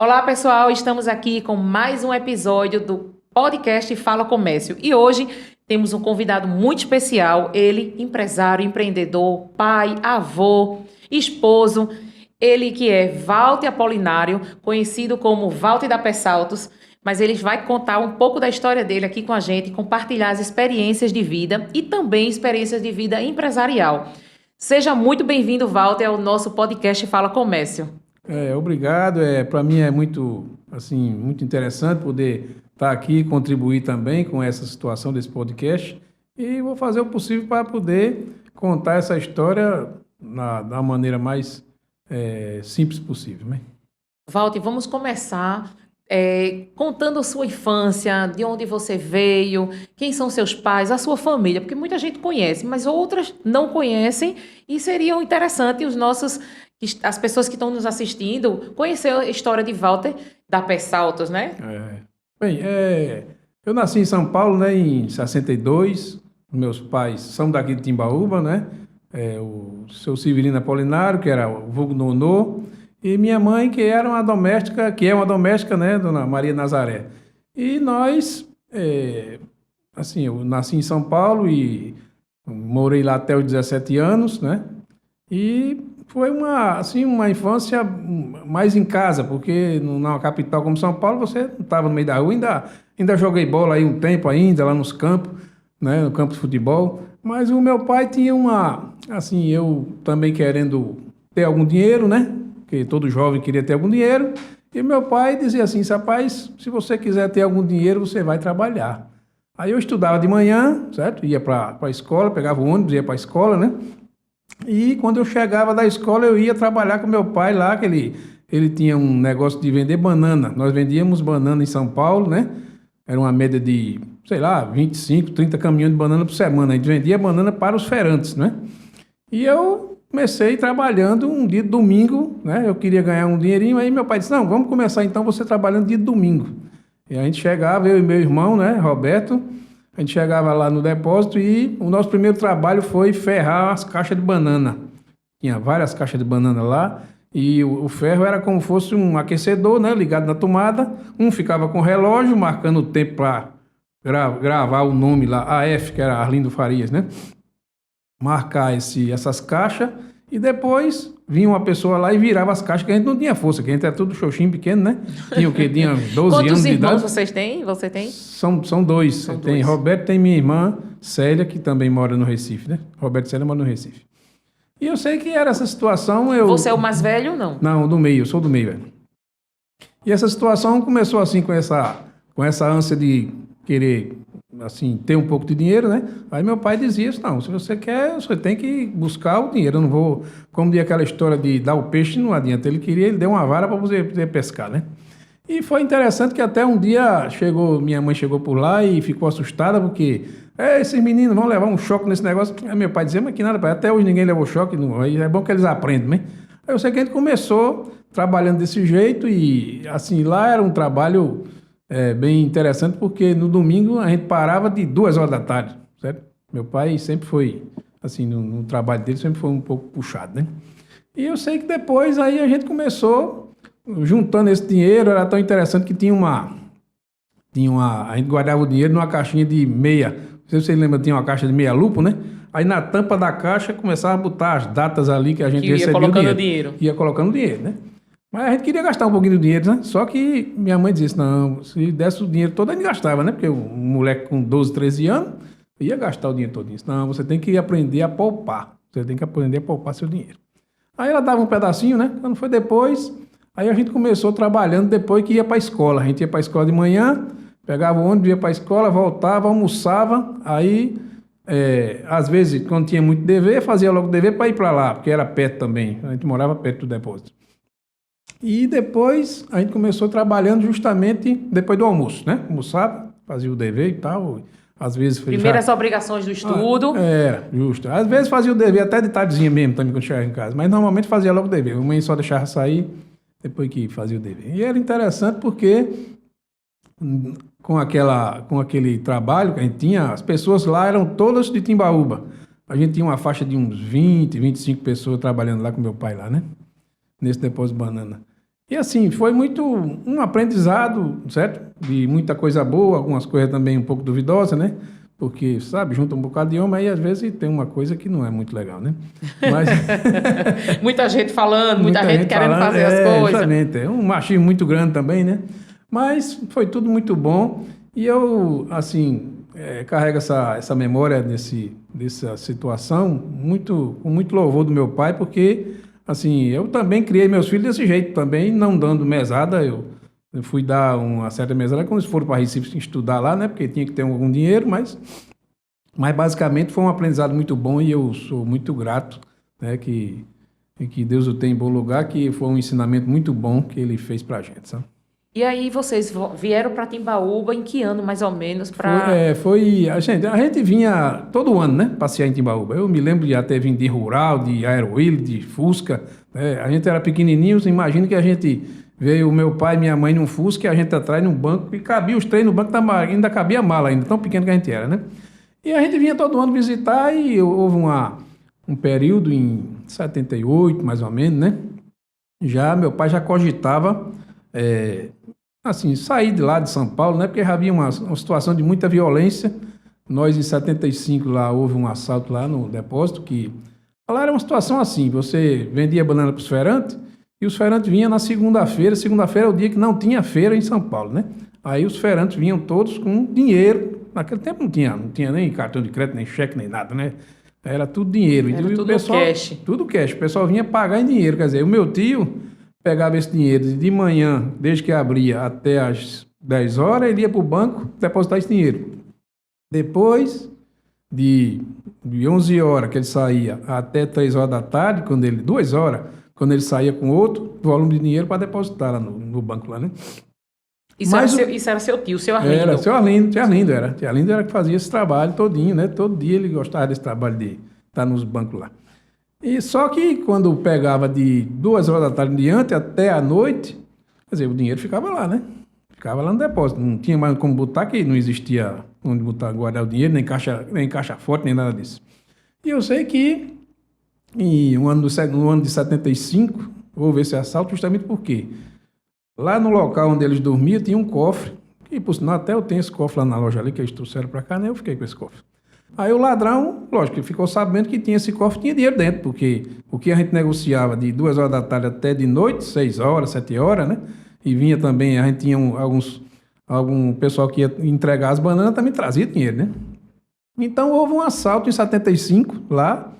Olá, pessoal, estamos aqui com mais um episódio do podcast Fala Comércio. E hoje temos um convidado muito especial, ele, empresário, empreendedor, pai, avô, esposo, ele que é Walter Apolinário, conhecido como Walter da Pessaltos, mas ele vai contar um pouco da história dele aqui com a gente, compartilhar as experiências de vida e também experiências de vida empresarial. Seja muito bem-vindo, Walter, ao nosso podcast Fala Comércio. Obrigado. Para mim é muito interessante poder estar aqui e contribuir também com essa situação desse podcast. E vou fazer o possível para poder contar essa história da maneira mais simples possível, né? Walter, vamos começar contando a sua infância, de onde você veio, quem são seus pais, a sua família, porque muita gente conhece, mas outras não conhecem e seriam interessantes as pessoas que estão nos assistindo conhecer a história de Walter da Pessaltos, né? Bem, eu nasci em São Paulo, né, em 62. Meus pais são daqui de Timbaúba, né? O seu Severino Apolinário, que era o vulgo Nonô, e minha mãe, que é uma doméstica, né, Dona Maria Nazaré. E nós, eu nasci em São Paulo e morei lá até os 17 anos, né? E foi uma infância mais em casa, porque numa capital como São Paulo, você não estava no meio da rua, ainda joguei bola aí um tempo ainda, lá nos campos, né, no campo de futebol. Mas o meu pai tinha eu também querendo ter algum dinheiro, né? Porque todo jovem queria ter algum dinheiro. E meu pai dizia assim: rapaz, se você quiser ter algum dinheiro, você vai trabalhar. Aí eu estudava de manhã, certo? Ia para a escola, pegava o ônibus, ia para a escola, né? E quando eu chegava da escola, eu ia trabalhar com meu pai lá, que ele tinha um negócio de vender banana. Nós vendíamos banana em São Paulo, né? Era uma média de, 25, 30 caminhões de banana por semana. A gente vendia banana para os feirantes, né? E eu comecei trabalhando um dia de domingo, né? Eu queria ganhar um dinheirinho, aí meu pai disse: não, vamos começar então você trabalhando dia de domingo. E a gente chegava, eu e meu irmão, né, Roberto, a gente chegava lá no depósito e o nosso primeiro trabalho foi ferrar as caixas de banana. Tinha várias caixas de banana lá e o ferro era como se fosse um aquecedor, né, ligado na tomada. Um ficava com o relógio, marcando o tempo para gravar o nome lá, AF, que era Arlindo Farias, né? Marcar essas caixas e depois vinha uma pessoa lá e virava as caixas, que a gente não tinha força, que a gente era tudo xoxinho pequeno, né? Tinha o quê? Tinha 12 Quantos anos de idade. irmãos vocês têm? Você tem? São dois. São tem dois. Roberto, tem minha irmã Célia, que também mora no Recife, né? Roberto e Célia moram no Recife. E eu sei que era essa situação... Você é o mais velho ou não? Não, do meio, eu sou do meio, velho. E essa situação começou assim com essa ânsia de querer, assim, ter um pouco de dinheiro, né? Aí meu pai dizia: não, se você quer, você tem que buscar o dinheiro. Eu não vou... Como diz aquela história de dar o peixe, não adianta. Ele deu uma vara para você poder pescar, né? E foi interessante que até um dia minha mãe chegou por lá e ficou assustada, porque esses meninos vão levar um choque nesse negócio. Aí meu pai dizia: mas que nada, pai, até hoje ninguém levou choque, aí é bom que eles aprendem, né? Aí eu sei que a gente começou trabalhando desse jeito e, assim, lá era um trabalho bem interessante, porque no domingo a gente parava de 2 horas da tarde, certo? Meu pai sempre foi, assim, no trabalho dele sempre foi um pouco puxado, né? E eu sei que depois aí a gente começou juntando esse dinheiro. Era tão interessante que a gente guardava o dinheiro numa caixinha de meia. Não sei se você lembra, tinha uma caixa de meia lupo, né? Aí na tampa da caixa começava a botar as datas ali que a gente recebia o dinheiro. Ia colocando dinheiro, né? Mas a gente queria gastar um pouquinho do dinheiro, né? Só que minha mãe disse: não, se desse o dinheiro todo, a gente gastava, né? Porque um moleque com 12, 13 anos ia gastar o dinheiro todo. Disse: não, você tem que aprender a poupar. Você tem que aprender a poupar seu dinheiro. Aí ela dava um pedacinho, né? Quando foi depois... Aí a gente começou trabalhando depois que ia para a escola. A gente ia para a escola de manhã, pegava o ônibus, ia para a escola, voltava, almoçava. Aí, às vezes, quando tinha muito dever, fazia logo dever para ir para lá, porque era perto também. A gente morava perto do depósito. E depois a gente começou trabalhando justamente depois do almoço, né? Almoçava, fazia o dever e tal. Às vezes... Primeiras obrigações do estudo. Justo. Às vezes fazia o dever até de tardezinha mesmo, também, quando chegava em casa. Mas normalmente fazia logo o dever. A mãe só deixava sair depois que fazia o dever. E era interessante porque com aquele trabalho que a gente tinha, as pessoas lá eram todas de Timbaúba. A gente tinha uma faixa de uns 20, 25 pessoas trabalhando lá com meu pai lá, né? Nesse depósito de banana. E assim, foi muito um aprendizado, certo? De muita coisa boa, algumas coisas também um pouco duvidosas, né? Porque, sabe, junta um bocado de homem, aí às vezes tem uma coisa que não é muito legal, né? Mas Muita gente falando, muita gente querendo falando, fazer as coisas. justamente, é um machismo muito grande também, né? Mas foi tudo muito bom e eu, assim, carrego essa memória dessa situação com muito louvor do meu pai, porque, assim, eu também criei meus filhos desse jeito também, não dando mesada, eu fui dar uma certa mesada quando eles foram para Recife estudar lá, né? Porque tinha que ter algum dinheiro, mas basicamente foi um aprendizado muito bom e eu sou muito grato, né? Que Deus o tenha em bom lugar, que foi um ensinamento muito bom que ele fez para a gente, sabe? E aí vocês vieram para Timbaúba em que ano mais ou menos para? A gente vinha todo ano, né, passear em Timbaúba. Eu me lembro de até vir de Rural, de Aerowheel, de Fusca, né? A gente era pequenininho, você imagina que a gente veio o meu pai e minha mãe num Fusca e a gente atrás num banco e cabia os três no banco, ainda cabia a mala ainda, tão pequeno que a gente era, né? E a gente vinha todo ano visitar e houve um período em 78, mais ou menos, né? Meu pai já cogitava assim, sair de lá de São Paulo, né? Porque havia uma situação de muita violência. Nós, em 75, lá houve um assalto lá no depósito, que lá era uma situação assim, você vendia banana para os feirantes, e os feirantes vinham na segunda-feira é o dia que não tinha feira em São Paulo, né? Aí os feirantes vinham todos com dinheiro, naquele tempo não tinha nem cartão de crédito, nem cheque, nem nada, né? Era tudo dinheiro. Era Então, tudo o pessoal, cash. Tudo cash. O pessoal vinha pagar em dinheiro, quer dizer, o meu tio pegava esse dinheiro de manhã, desde que abria até as 10 horas, ele ia para o banco depositar esse dinheiro. Depois de 11 horas que ele saía até 3 horas da tarde, 2 horas, quando ele saía com outro volume de dinheiro para depositar lá no banco lá, né? Isso era seu tio, seu Arlindo. Era, seu Arlindo era. Seu Arlindo era que fazia esse trabalho todinho, né? Todo dia ele gostava desse trabalho de estar nos bancos lá. E só que quando pegava de 2 horas da tarde em diante até a noite, quer dizer, o dinheiro ficava lá, né? Ficava lá no depósito. Não tinha mais como botar, que não existia onde botar, guardar o dinheiro, nem caixa forte, nem nada disso. E eu sei que no ano de 75 houve esse assalto justamente porque lá no local onde eles dormiam tinha um cofre, que por sinal até eu tenho esse cofre lá na loja ali, que eles trouxeram para cá, né? Eu fiquei com esse cofre. Aí o ladrão, lógico, ele ficou sabendo que tinha esse cofre, tinha dinheiro dentro, porque o que a gente negociava de 2 horas da tarde até de noite, 6 horas, 7 horas, né? E vinha também, a gente tinha algum pessoal que ia entregar as bananas, também trazia dinheiro, né? Então houve um assalto em 75 lá,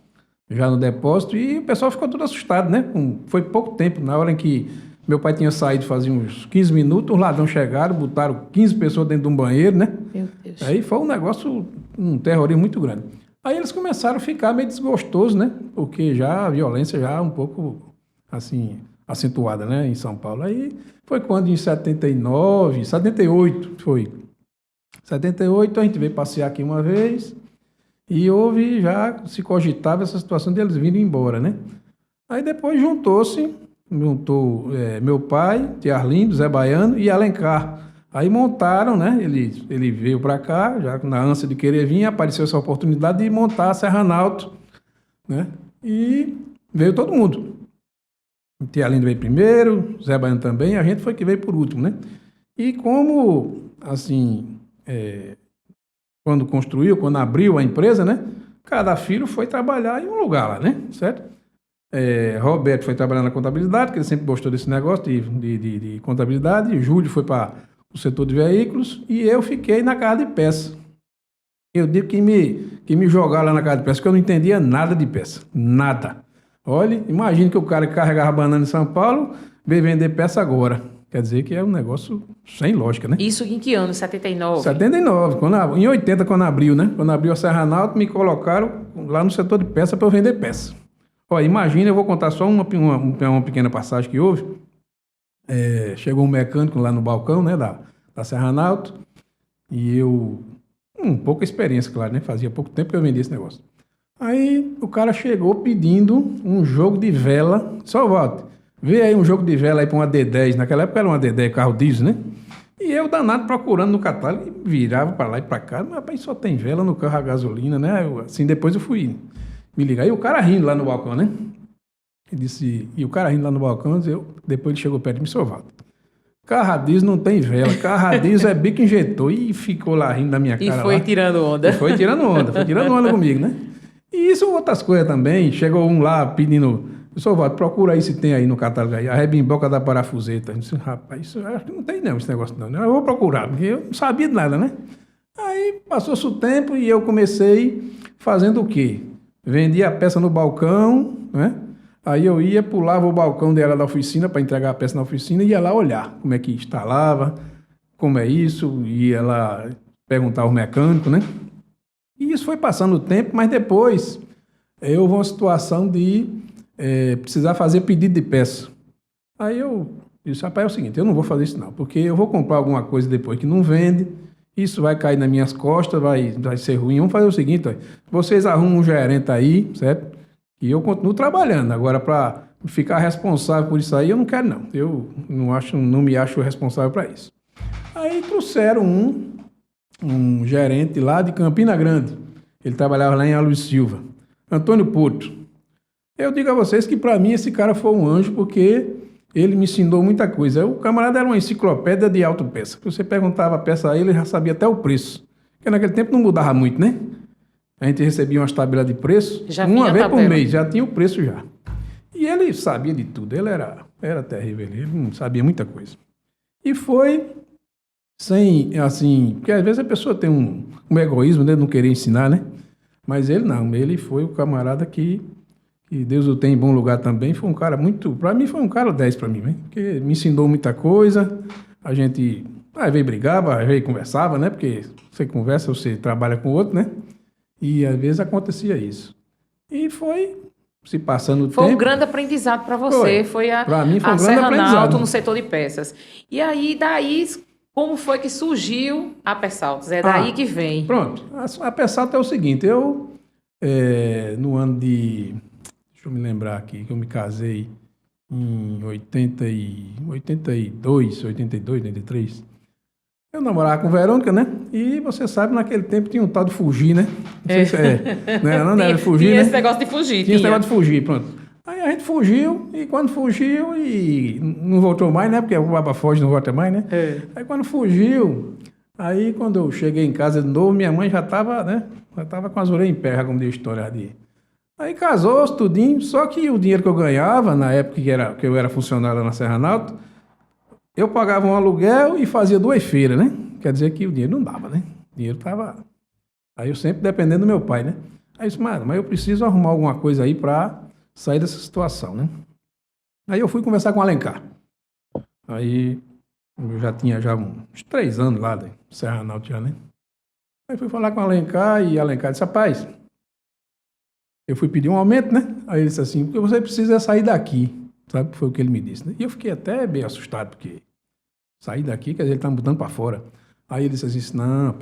já no depósito, e o pessoal ficou todo assustado, né? Foi pouco tempo, na hora em que meu pai tinha saído fazia uns 15 minutos, os ladrões chegaram, botaram 15 pessoas dentro de um banheiro, né? Meu Deus. Aí foi um negócio, um terrorismo muito grande. Aí eles começaram a ficar meio desgostosos, né? Porque já a violência já um pouco, assim, acentuada, né? Em São Paulo. Aí foi quando em 78 foi. 78 a gente veio passear aqui uma vez e se cogitava essa situação deles virem embora, né? Aí depois juntou meu pai, tia Arlindo, Zé Baiano e Alencar. Aí montaram, né? Ele veio para cá, já na ânsia de querer vir, apareceu essa oportunidade de montar a Serranalto, né? E veio todo mundo. O tia Arlindo veio primeiro, Zé Baiano também, a gente foi que veio por último, né? E como, assim, quando abriu a empresa, né? Cada filho foi trabalhar em um lugar lá, né? Certo? Roberto foi trabalhar na contabilidade, porque ele sempre gostou desse negócio de contabilidade. Júlio foi para o setor de veículos e eu fiquei na casa de peça. Eu digo que me jogaram lá na casa de peça, porque eu não entendia nada de peça. Nada. Olha, imagine que o cara que carregava banana em São Paulo veio vender peça agora. Quer dizer que é um negócio sem lógica, né? Isso em que ano? 79? 79. Em 80, quando abriu, né? Quando abriu a Serranalto, me colocaram lá no setor de peça para eu vender peça. Olha, imagina, eu vou contar só uma pequena passagem que houve. Chegou um mecânico lá no balcão, né, da Serranalto, e eu, pouca experiência, claro, né, fazia pouco tempo que eu vendia esse negócio. Aí o cara chegou pedindo um jogo de vela, só Walter, vê aí um jogo de vela aí para uma D10, naquela época era uma D10, carro diesel, né, e eu danado procurando no catálogo, virava para lá e para cá, mas rapaz, só tem vela no carro a gasolina, né, assim, depois eu fui me ligar, e o cara rindo lá no balcão, né. Ele disse, e o cara rindo lá no balcão, depois ele chegou perto de mim, seu Valdo, carro a diesel não tem vela, carro a diesel é bico injetor. E ficou lá rindo da minha cara. E foi lá. tirando onda. E foi tirando onda comigo, né? E isso outras coisas também. Chegou um lá pedindo, seu Valdo, procura aí se tem aí no catálogo aí, a rebimboca da parafuseta. Eu disse, rapaz, isso eu acho que não tem não, esse negócio não. Eu vou procurar, porque eu não sabia de nada, né? Aí passou-se o tempo e eu comecei fazendo o quê? Vendia a peça no balcão, né? Aí eu ia, pulava o balcão dela da oficina para entregar a peça na oficina e ia lá olhar como é que instalava, como é isso, ia lá perguntar ao mecânico, né? E isso foi passando o tempo, mas depois houve uma situação de precisar fazer pedido de peça. Aí eu disse, rapaz, é o seguinte, eu não vou fazer isso não, porque eu vou comprar alguma coisa depois que não vende, isso vai cair nas minhas costas, vai ser ruim. Vamos fazer o seguinte, ó, vocês arrumam um gerente aí, certo? E eu continuo trabalhando. Agora, para ficar responsável por isso aí, eu não quero não. Eu não me acho responsável para isso. Aí trouxeram um gerente lá de Campina Grande. Ele trabalhava lá em Aloysio Silva. Antônio Porto. Eu digo a vocês que para mim esse cara foi um anjo, porque ele me ensinou muita coisa. O camarada era uma enciclopédia de autopeça. Você perguntava a peça a ele, ele já sabia até o preço. Porque naquele tempo não mudava muito, né? A gente recebia umas tabelas de preço, uma vez por mês, já tinha o preço já. E ele sabia de tudo, ele era terrível, ele não sabia muita coisa. E foi sem, assim, porque às vezes a pessoa tem um egoísmo, né, de não querer ensinar, né? Mas ele não, ele foi o camarada que Deus o tem em bom lugar também, foi um cara muito, para mim foi um cara 10 para mim, né? Porque me ensinou muita coisa, a gente, às vezes brigava, às vezes conversava, né? Porque você conversa, você trabalha com o outro, né? E às vezes acontecia isso. E foi se passando o tempo. Foi um grande aprendizado para você. Foi para mim foi um grande Serra aprendizado. Nalto no setor de peças. E aí, daí, como foi que surgiu a Pessaltos? É daí que vem. Pronto. A Pessaltos é o seguinte, no ano de... Deixa eu me lembrar aqui, que eu me casei em 82, 83. Eu namorava com Verônica, né? E você sabe, naquele tempo tinha um tal de fugir, né? Não sei se não era fugir, tinha né? esse negócio de fugir. Tinha esse negócio de fugir, pronto. Aí a gente fugiu, e quando fugiu, e não voltou mais, né? Porque o baba foge, não volta mais, né? Aí quando fugiu, aí quando eu cheguei em casa de novo, minha mãe já estava, né? Já estava com as orelhas em pé, como diz a história de... Aí casou-se, tudinho, só que o dinheiro que eu ganhava, na época que eu era funcionário na Serra Nalto, eu pagava um aluguel e fazia 2 feiras, né? Quer dizer que o dinheiro não dava, né? O dinheiro estava... Aí eu sempre dependendo do meu pai, né? Aí eu disse, mas eu preciso arrumar alguma coisa aí para sair dessa situação, né? Aí eu fui conversar com o Alencar. Aí eu já tinha uns 3 anos lá de Serra Nalto já, né? Aí fui falar com o Alencar e o Alencar disse, rapaz, eu fui pedir um aumento, né? Aí ele disse assim, porque você precisa sair daqui. Sabe? Foi o que ele me disse, né? E eu fiquei até bem assustado, porque sair daqui, quer dizer, ele está me botando para fora. Aí ele disse assim, não,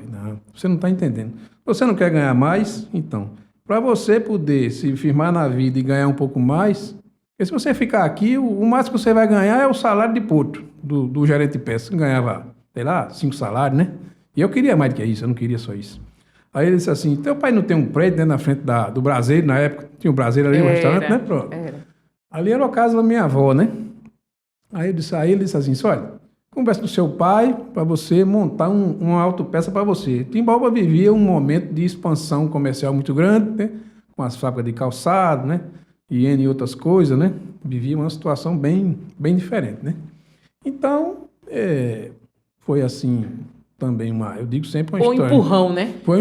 você não está entendendo. Você não quer ganhar mais? Então, para você poder se firmar na vida e ganhar um pouco mais, porque se você ficar aqui, o máximo que você vai ganhar é o salário de Porto, do gerente de peça, que ganhava, sei lá, 5 salários, né? E eu queria mais do que isso, eu não queria só isso. Aí ele disse assim, teu pai não tem um prédio, né, na frente do Braseiro, na época, tinha um Braseiro ali, um restaurante, né? Pronto. Ali era a casa da minha avó, né? Aí ele disse assim, olha, conversa com seu pai para você montar uma autopeça para você. Timbaúba vivia um momento de expansão comercial muito grande, né? Com as fábricas de calçado, né? E N outras coisas, né? Vivia uma situação bem, bem diferente, né? Então, foi assim... também eu digo sempre uma história. Foi um empurrão, né? Foi.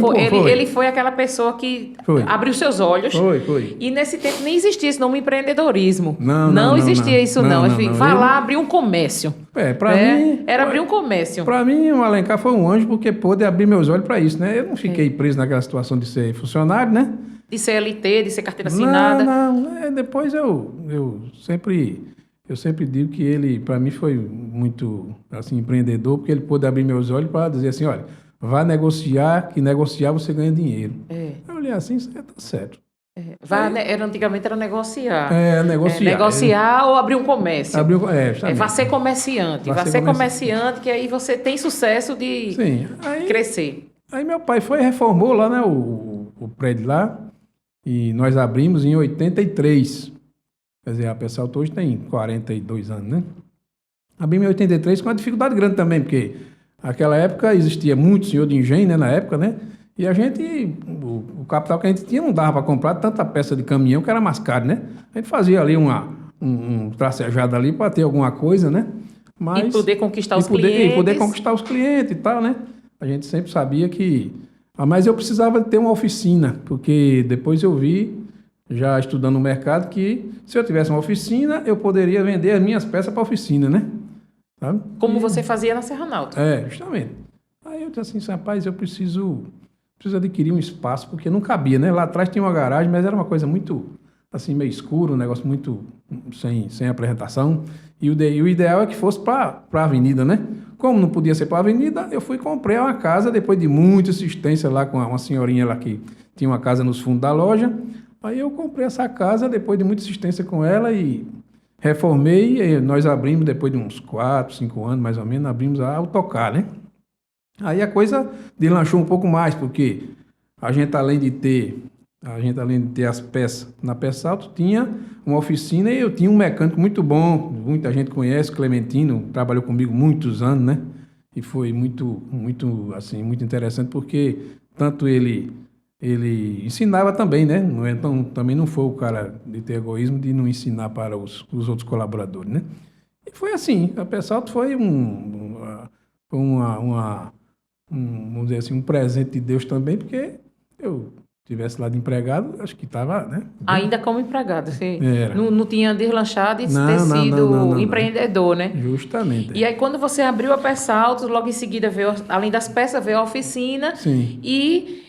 Ele foi aquela pessoa que abriu seus olhos. Foi. E nesse tempo nem existia esse nome empreendedorismo. Não existia isso, não. Vai lá abrir um comércio. Para mim... Era abrir um comércio. Para mim, o Alencar foi um anjo porque pôde abrir meus olhos para isso, né? Eu não fiquei preso naquela situação de ser funcionário, né? De CLT, de ser carteira assinada. Não. Depois eu sempre digo que ele, para mim, foi muito assim, empreendedor, porque ele pôde abrir meus olhos para dizer assim, olha, vá negociar, que negociar você ganha dinheiro. Eu olhei assim, isso tá certo. Antigamente era negociar. Negociar. Negociar ou abrir um comércio. Vá ser comerciante. Vá ser comerciante, que aí você tem sucesso de crescer. Aí meu pai reformou lá, né, o prédio lá, e nós abrimos em 83. Quer dizer, a Pessalto hoje tem 42 anos, né? Abrimos em 83 com uma dificuldade grande também, porque naquela época existia muito senhor de engenho, né, na época, né? E a gente, o capital que a gente tinha não dava para comprar tanta peça de caminhão que era mais caro, né? A gente fazia ali um tracejado ali para ter alguma coisa, né? Mas, e poder conquistar os clientes. E poder conquistar os clientes e tal, né? A gente sempre sabia que... Mas eu precisava ter uma oficina, porque depois eu vi, já estudando no mercado, que se eu tivesse uma oficina, eu poderia vender as minhas peças para a oficina, né? Sabe? Como você fazia na Serranalto. Justamente. Aí eu disse assim, rapaz, eu preciso adquirir um espaço, porque não cabia, né? Lá atrás tinha uma garagem, mas era uma coisa muito, assim, meio escuro, um negócio muito sem apresentação. E o ideal é que fosse para a avenida, né? Como não podia ser para a avenida, eu fui e comprei uma casa, depois de muita insistência lá com uma senhorinha lá que tinha uma casa nos fundos da loja. Aí eu comprei essa casa, depois de muita insistência com ela e... reformei, e nós abrimos, depois de uns 4, 5 anos, mais ou menos, abrimos a Autocar, né? Aí a coisa deslanchou um pouco mais, porque a gente, além de ter as peças na Pessalto, tinha uma oficina e eu tinha um mecânico muito bom, muita gente conhece, Clementino, trabalhou comigo muitos anos, né? E foi muito interessante, porque tanto ele ensinava também, né? Então, também não foi o cara de ter egoísmo de não ensinar para os outros colaboradores, né? E foi assim, a Pessalto foi vamos dizer assim, um presente de Deus também, porque eu tivesse lá de empregado, acho que estava, né? Ainda como empregado, você não tinha deslanchado e ter sido não, empreendedor, né? Justamente. E aí, quando você abriu a Pessalto, logo em seguida veio, além das peças, veio a oficina. Sim. E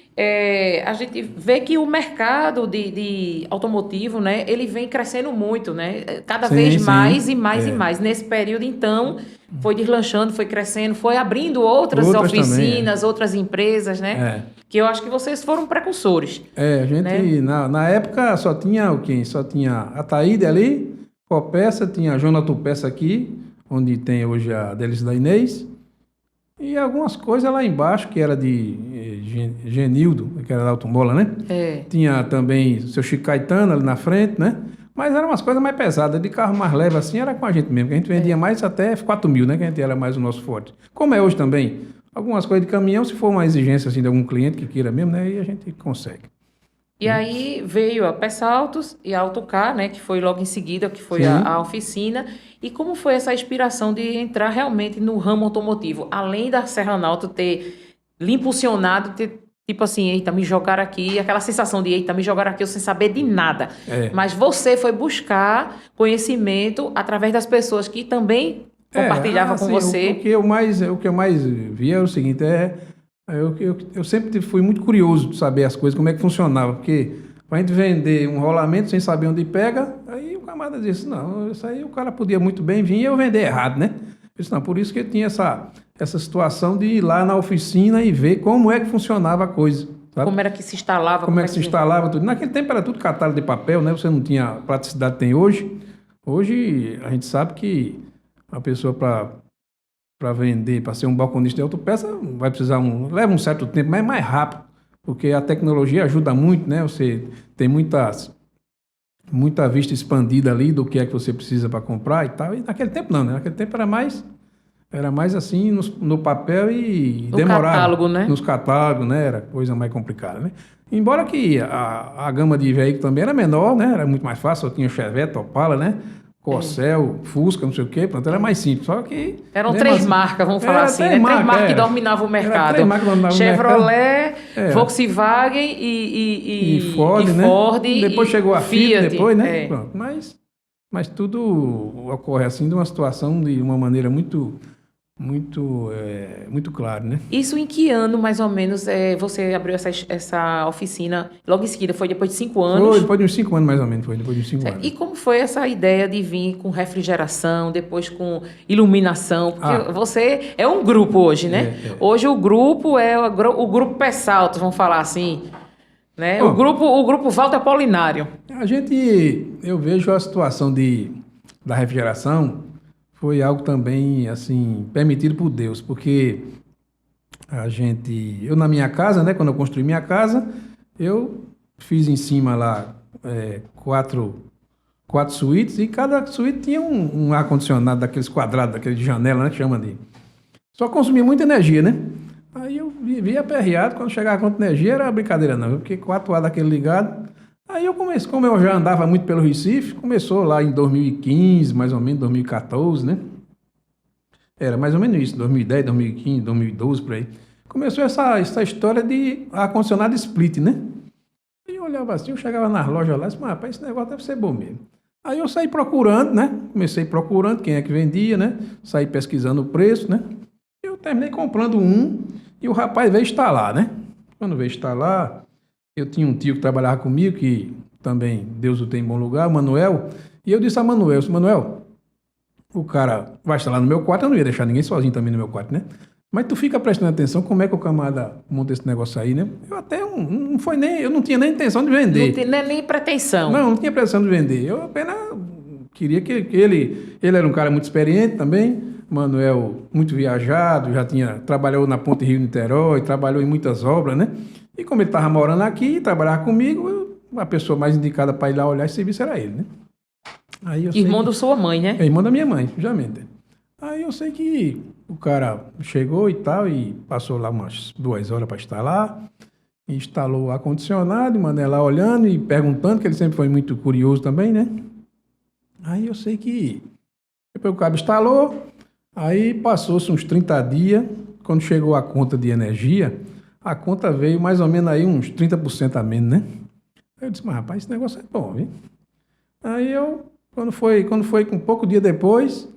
a gente vê que o mercado de automotivo, né, ele vem crescendo muito, né? Cada vez mais e mais e mais. Nesse período, então, foi deslanchando, foi crescendo, foi abrindo outras oficinas, também, outras empresas, né? Que eu acho que vocês foram precursores. A gente, né? na época, só tinha o quê? Só tinha a Taíde ali, Copeça, tinha a Jonathan Peça aqui, onde tem hoje a Delícia da Inês, e algumas coisas lá embaixo, que era de Genildo, que era da Automola, né? Tinha também o seu Chico Caetano ali na frente, né? Mas eram umas coisas mais pesadas, de carro mais leve assim, era com a gente mesmo, que a gente vendia mais até 4.000, né? Que a gente era mais o nosso forte. Como é hoje também. Algumas coisas de caminhão, se for uma exigência assim, de algum cliente que queira mesmo, né? Aí a gente consegue. E aí veio a Pessaltos e a Autocar, né? Que foi logo em seguida, que foi a oficina. E como foi essa inspiração de entrar realmente no ramo automotivo? Além da Serranalto ter lhe impulsionado, tipo assim, eita, me jogaram aqui, aquela sensação de, eita, me jogaram aqui eu sem saber de nada. Mas você foi buscar conhecimento através das pessoas que também compartilhavam com você. O que eu mais via é o seguinte, eu sempre fui muito curioso de saber as coisas, como é que funcionava, porque para a gente vender um rolamento sem saber onde pega, aí o camarada disse, não, isso aí o cara podia muito bem vir e eu vender errado, né? Eu disse, não, por isso que eu tinha essa situação de ir lá na oficina e ver como é que funcionava a coisa. Sabe? Como era que se instalava. Como é que se instalava tudo. Naquele tempo era tudo catálogo de papel, né? Você não tinha a praticidade que tem hoje. Hoje a gente sabe que a pessoa para vender, para ser um balconista de autopeça, vai precisar leva um certo tempo, mas é mais rápido, porque a tecnologia ajuda muito, né? Você tem muita vista expandida ali do que é que você precisa para comprar e tal. E naquele tempo não, né? Naquele tempo era mais assim no papel e demorava. No catálogo, né? Nos catálogos, né? Era coisa mais complicada, né? Embora que a gama de veículos também era menor, né? Era muito mais fácil, só tinha Chevette, Opala, né? Corcel, Fusca, não sei o quê, pronto, era mais simples, só que... Eram três marcas, vamos falar assim, né? Três marcas que dominavam o mercado. Três marcas que dominavam Chevrolet, Volkswagen e Ford, né? Ford. Depois chegou a Fiat, depois, né? É. Pronto, mas tudo ocorre assim de uma situação de uma maneira muito claro, né? Isso em que ano, mais ou menos, você abriu essa oficina? Logo em seguida, foi depois de 5 anos? Foi depois de uns 5 anos, mais ou menos, foi depois de uns 5 anos. E como foi essa ideia de vir com refrigeração, depois com iluminação? Porque você é um grupo hoje, né? Hoje o grupo é o grupo Pessalto, vamos falar assim, né? O grupo Walter Apolinário. Eu vejo a situação da refrigeração foi algo também, assim, permitido por Deus, porque eu na minha casa, né, quando eu construí minha casa, eu fiz em cima lá 4 4 suítes, e cada suíte tinha um ar-condicionado daqueles quadrados, daquele de janela, né? Que chama de... Só consumia muita energia, né? Aí eu vivia aperreado, quando chegava a conta de energia era brincadeira não, porque 4 horas daquele ligado. Aí eu comecei, como eu já andava muito pelo Recife, começou lá em 2015, mais ou menos, 2014, né? Era mais ou menos isso, 2010, 2015, 2012, por aí. Começou essa história de ar-condicionado split, né? E eu olhava assim, eu chegava nas lojas lá e disse, mas rapaz, esse negócio deve ser bom mesmo. Aí eu saí procurando, né? Comecei procurando quem é que vendia, né? Saí pesquisando o preço, né? Eu terminei comprando um e o rapaz veio instalar, né? Quando veio instalar, eu tinha um tio que trabalhava comigo, que também Deus o tem em bom lugar, o Manuel, e eu disse a Manuel, Manuel, o cara vai instalar no meu quarto, eu não ia deixar ninguém sozinho também no meu quarto, né? Mas tu fica prestando atenção como é que o camarada monta esse negócio aí, né? Eu até eu não tinha nem intenção de vender. Não tinha nem pretensão. Não tinha pretensão de vender. Eu apenas queria que ele era um cara muito experiente também, Manuel muito viajado, trabalhou na Ponte Rio-Niterói, trabalhou em muitas obras, né? E como ele estava morando aqui, trabalhava comigo, a pessoa mais indicada para ir lá olhar esse serviço era ele, né? Aí Irmão da sua mãe, né? É irmão da minha mãe, justamente. Aí eu sei que o cara chegou e tal, e passou lá umas 2 horas para instalar, instalou o ar-condicionado, e mandei lá olhando e perguntando, que ele sempre foi muito curioso também, né? Aí eu sei que depois o cabo instalou, aí passou-se uns 30 dias, quando chegou a conta de energia, a conta veio mais ou menos aí uns 30% a menos, né? Aí eu disse, mas rapaz, esse negócio é bom, viu? Aí quando foi com pouco dia depois,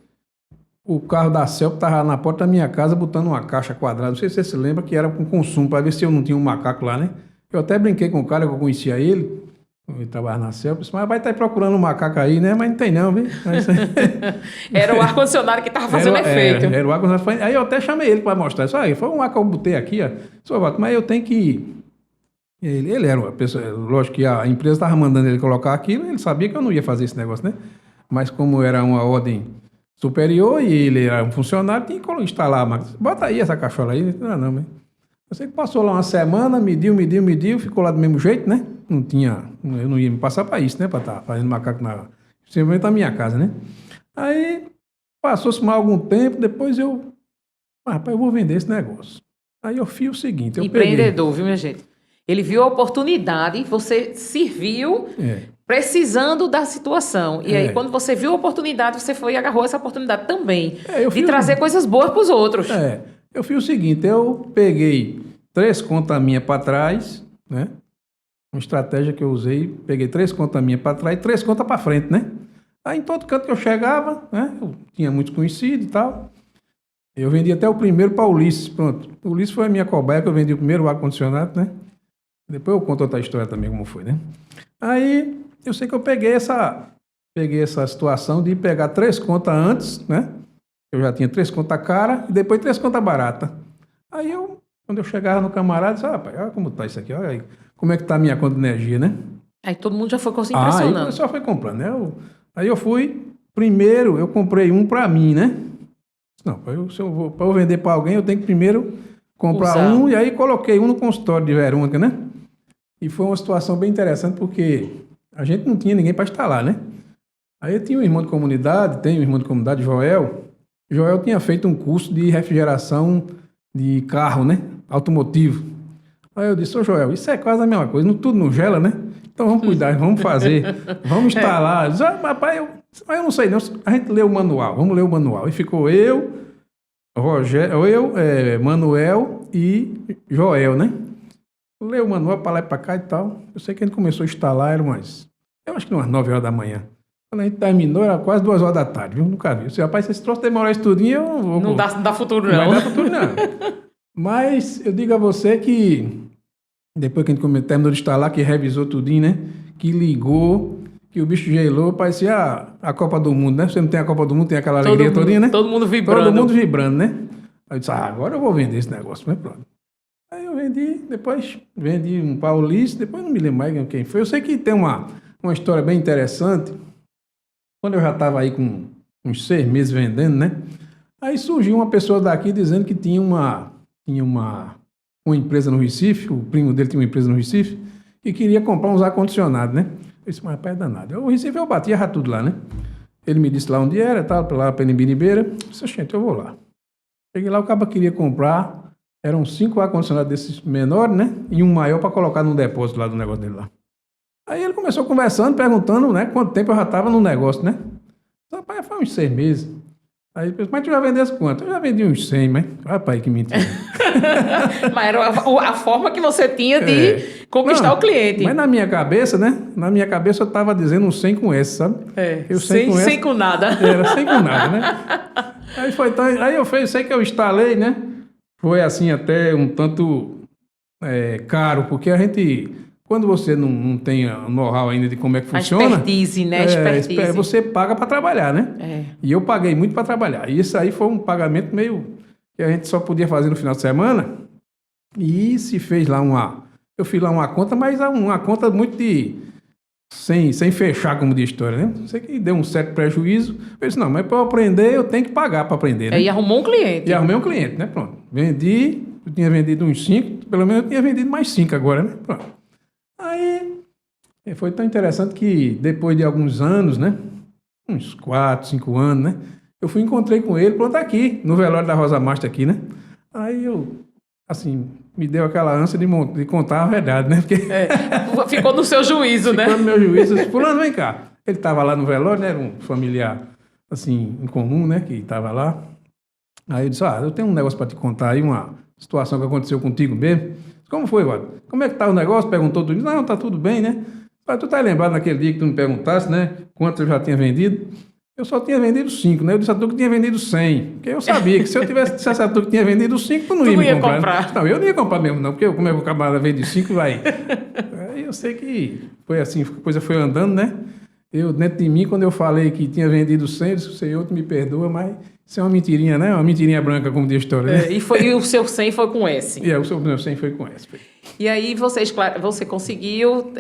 o carro da Celp estava na porta da minha casa botando uma caixa quadrada, não sei se você se lembra, que era com consumo, para ver se eu não tinha um macaco lá, né? Eu até brinquei com o cara, que eu conhecia ele trabalhava na Celp, disse, mas vai estar procurando um macaco aí, né? Mas não tem não, viu? Era o ar-condicionado que estava fazendo efeito. Era o ar-condicionado. Aí eu até chamei ele para mostrar. Isso aí, foi um ar que eu botei aqui, ó. Só, mas eu tenho que... Ele era uma pessoa... Lógico que a empresa estava mandando ele colocar aquilo, ele sabia que eu não ia fazer esse negócio, né? Mas como era uma ordem superior e ele era um funcionário, tinha que instalar a máquina. Bota aí essa cachola aí. Não, mas... Eu sei que passou lá uma semana, mediu, ficou lá do mesmo jeito, né? Eu não ia me passar para isso, né? Para estar fazendo macaco simplesmente na minha casa, né? Aí passou-se mais algum tempo, depois rapaz, eu vou vender esse negócio. Aí eu fiz o seguinte, Empreendedor, viu, minha gente? Ele viu a oportunidade, você serviu precisando da situação. E aí, quando você viu a oportunidade, você foi e agarrou essa oportunidade também de trazer coisas boas para os outros. Eu fiz o seguinte, eu peguei 3 contas minhas para trás, né? Uma estratégia que eu usei, peguei 3 contas minhas para trás e 3 contas para frente, né? Aí em todo canto que eu chegava, né? Eu tinha muitos conhecidos e tal. Eu vendi até o primeiro para o Ulisses, pronto. O Ulisses foi a minha cobaia, que eu vendi o primeiro ar-condicionado, né? Depois eu conto outra história também, como foi, né? Aí eu sei que eu peguei essa situação de pegar 3 contas antes, né? Eu já tinha 3 contas caras e depois 3 contas baratas. Aí quando eu chegava no camarada, disse, rapaz, olha como tá isso aqui, olha aí, como é que tá a minha conta de energia, né? Aí todo mundo já foi impressionando. Aí o pessoal foi comprando, né? Aí eu fui, primeiro eu comprei um para mim, né? Não, para eu vender para alguém, eu tenho que primeiro comprar um, e aí coloquei um no consultório de Verônica, né? E foi uma situação bem interessante, porque a gente não tinha ninguém para instalar, né? Aí eu tinha um irmão de comunidade, Joel. Joel tinha feito um curso de refrigeração de carro, né? Automotivo. Aí eu disse, Joel, isso é quase a mesma coisa, tudo não gela, né? Então vamos cuidar, vamos fazer, vamos instalar. Ele disse, papai, eu não sei não, a gente lê o manual, vamos ler o manual. E ficou Manuel e Joel, né? Leu o manual para lá e para cá e tal. Eu sei que a gente começou a instalar, eu acho que umas 9 horas da manhã. Quando a gente terminou, era quase 2 horas da tarde, viu? Nunca vi. Rapaz, se esse troço demorar isso tudinho, eu vou... Não dá futuro, não. Não vai dar futuro, não. Mas eu digo a você que depois que a gente terminou de instalar, que revisou tudinho, né? Que ligou, que o bicho gelou, parecia a Copa do Mundo, né? Você não tem a Copa do Mundo, tem aquela alegria todinha, né? Todo mundo vibrando. Todo mundo vibrando, né? Aí eu disse, agora eu vou vender esse negócio, mas pronto. Aí eu depois vendi um para o Ulisses, depois não me lembro mais quem foi. Eu sei que tem uma história bem interessante. Quando eu já estava aí com uns 6 meses vendendo, né? Aí surgiu uma pessoa daqui dizendo que tinha uma empresa no Recife, o primo dele tinha uma empresa no Recife, e queria comprar uns ar-condicionados, né? Eu disse, mas rapaz, é danado. O Recife eu batia já tudo lá, né? Ele me disse lá onde era, tal, lá para Imbiribeira. Eu disse, gente, eu vou lá. Cheguei lá, o cara queria comprar, eram 5 ar-condicionados desses menores, né? E um maior para colocar no depósito lá do negócio dele lá. Aí ele começou conversando, perguntando, né? Quanto tempo eu já estava no negócio, né? Rapaz, foi uns 6 meses. Aí ele pensou, mas tu já vendesse quanto? Eu já vendi uns 100, mas... Rapaz, que mentira. Mas era a forma que você tinha de conquistar o cliente. Mas na minha cabeça, né? Na minha cabeça eu estava dizendo um 100 com S, sabe? Eu sem com nada. Era 100 com nada, né? Aí eu sei que eu instalei, né? Foi assim até um tanto caro, porque a gente... Quando você não tem know-how ainda de como é que funciona... Expertise, né? Expertise. Você paga para trabalhar, né? E eu paguei muito para trabalhar. E isso aí foi um pagamento meio... que a gente só podia fazer no final de semana. E se fez lá eu fiz lá uma conta, mas uma conta muito de... Sem fechar, como diz a história, né? Sei que deu um certo prejuízo. Eu disse, não, mas para eu aprender, eu tenho que pagar para aprender, né? E arrumou um cliente. E arrumei um cliente, né? Pronto. Vendi, eu tinha vendido uns 5, pelo menos eu tinha vendido mais 5 agora, né? Pronto. Aí, foi tão interessante que depois de alguns anos, né? Uns 4, 5 anos, né? Eu encontrei com ele, pronto, aqui, no velório da Rosa Master aqui, né? Aí eu, assim, me deu aquela ânsia de contar a verdade, né? Porque ficou no seu juízo, né? Ficou no meu juízo. Eu disse, fulano, vem cá. Ele estava lá no velório, né? Era um familiar, assim, em comum, né? Que estava lá. Aí eu disse, eu tenho um negócio para te contar aí, uma situação que aconteceu contigo mesmo. Como foi, Wado? Como é que tá o negócio? Perguntou tudo. Não, tá tudo bem, né? Mas tu tá lembrado naquele dia que tu me perguntasse, né? Quantos eu já tinha vendido? Eu só tinha vendido 5, né? Eu disse a tu que tinha vendido 100. Porque eu sabia que se eu tivesse dissesse a tu que tinha vendido 5, tu não ia me comprar. Não, eu não ia comprar mesmo, não. Porque como é que o camarada vende 5, vai... Aí eu sei que foi assim, a coisa foi andando, né? Eu, dentro de mim, quando eu falei que tinha vendido 100, eu disse, Senhor, tu me perdoa, mas isso é uma mentirinha, né? Uma mentirinha branca, como diz a história, né? E o seu 100 foi com S. O meu 100 foi com S. E aí você conseguiu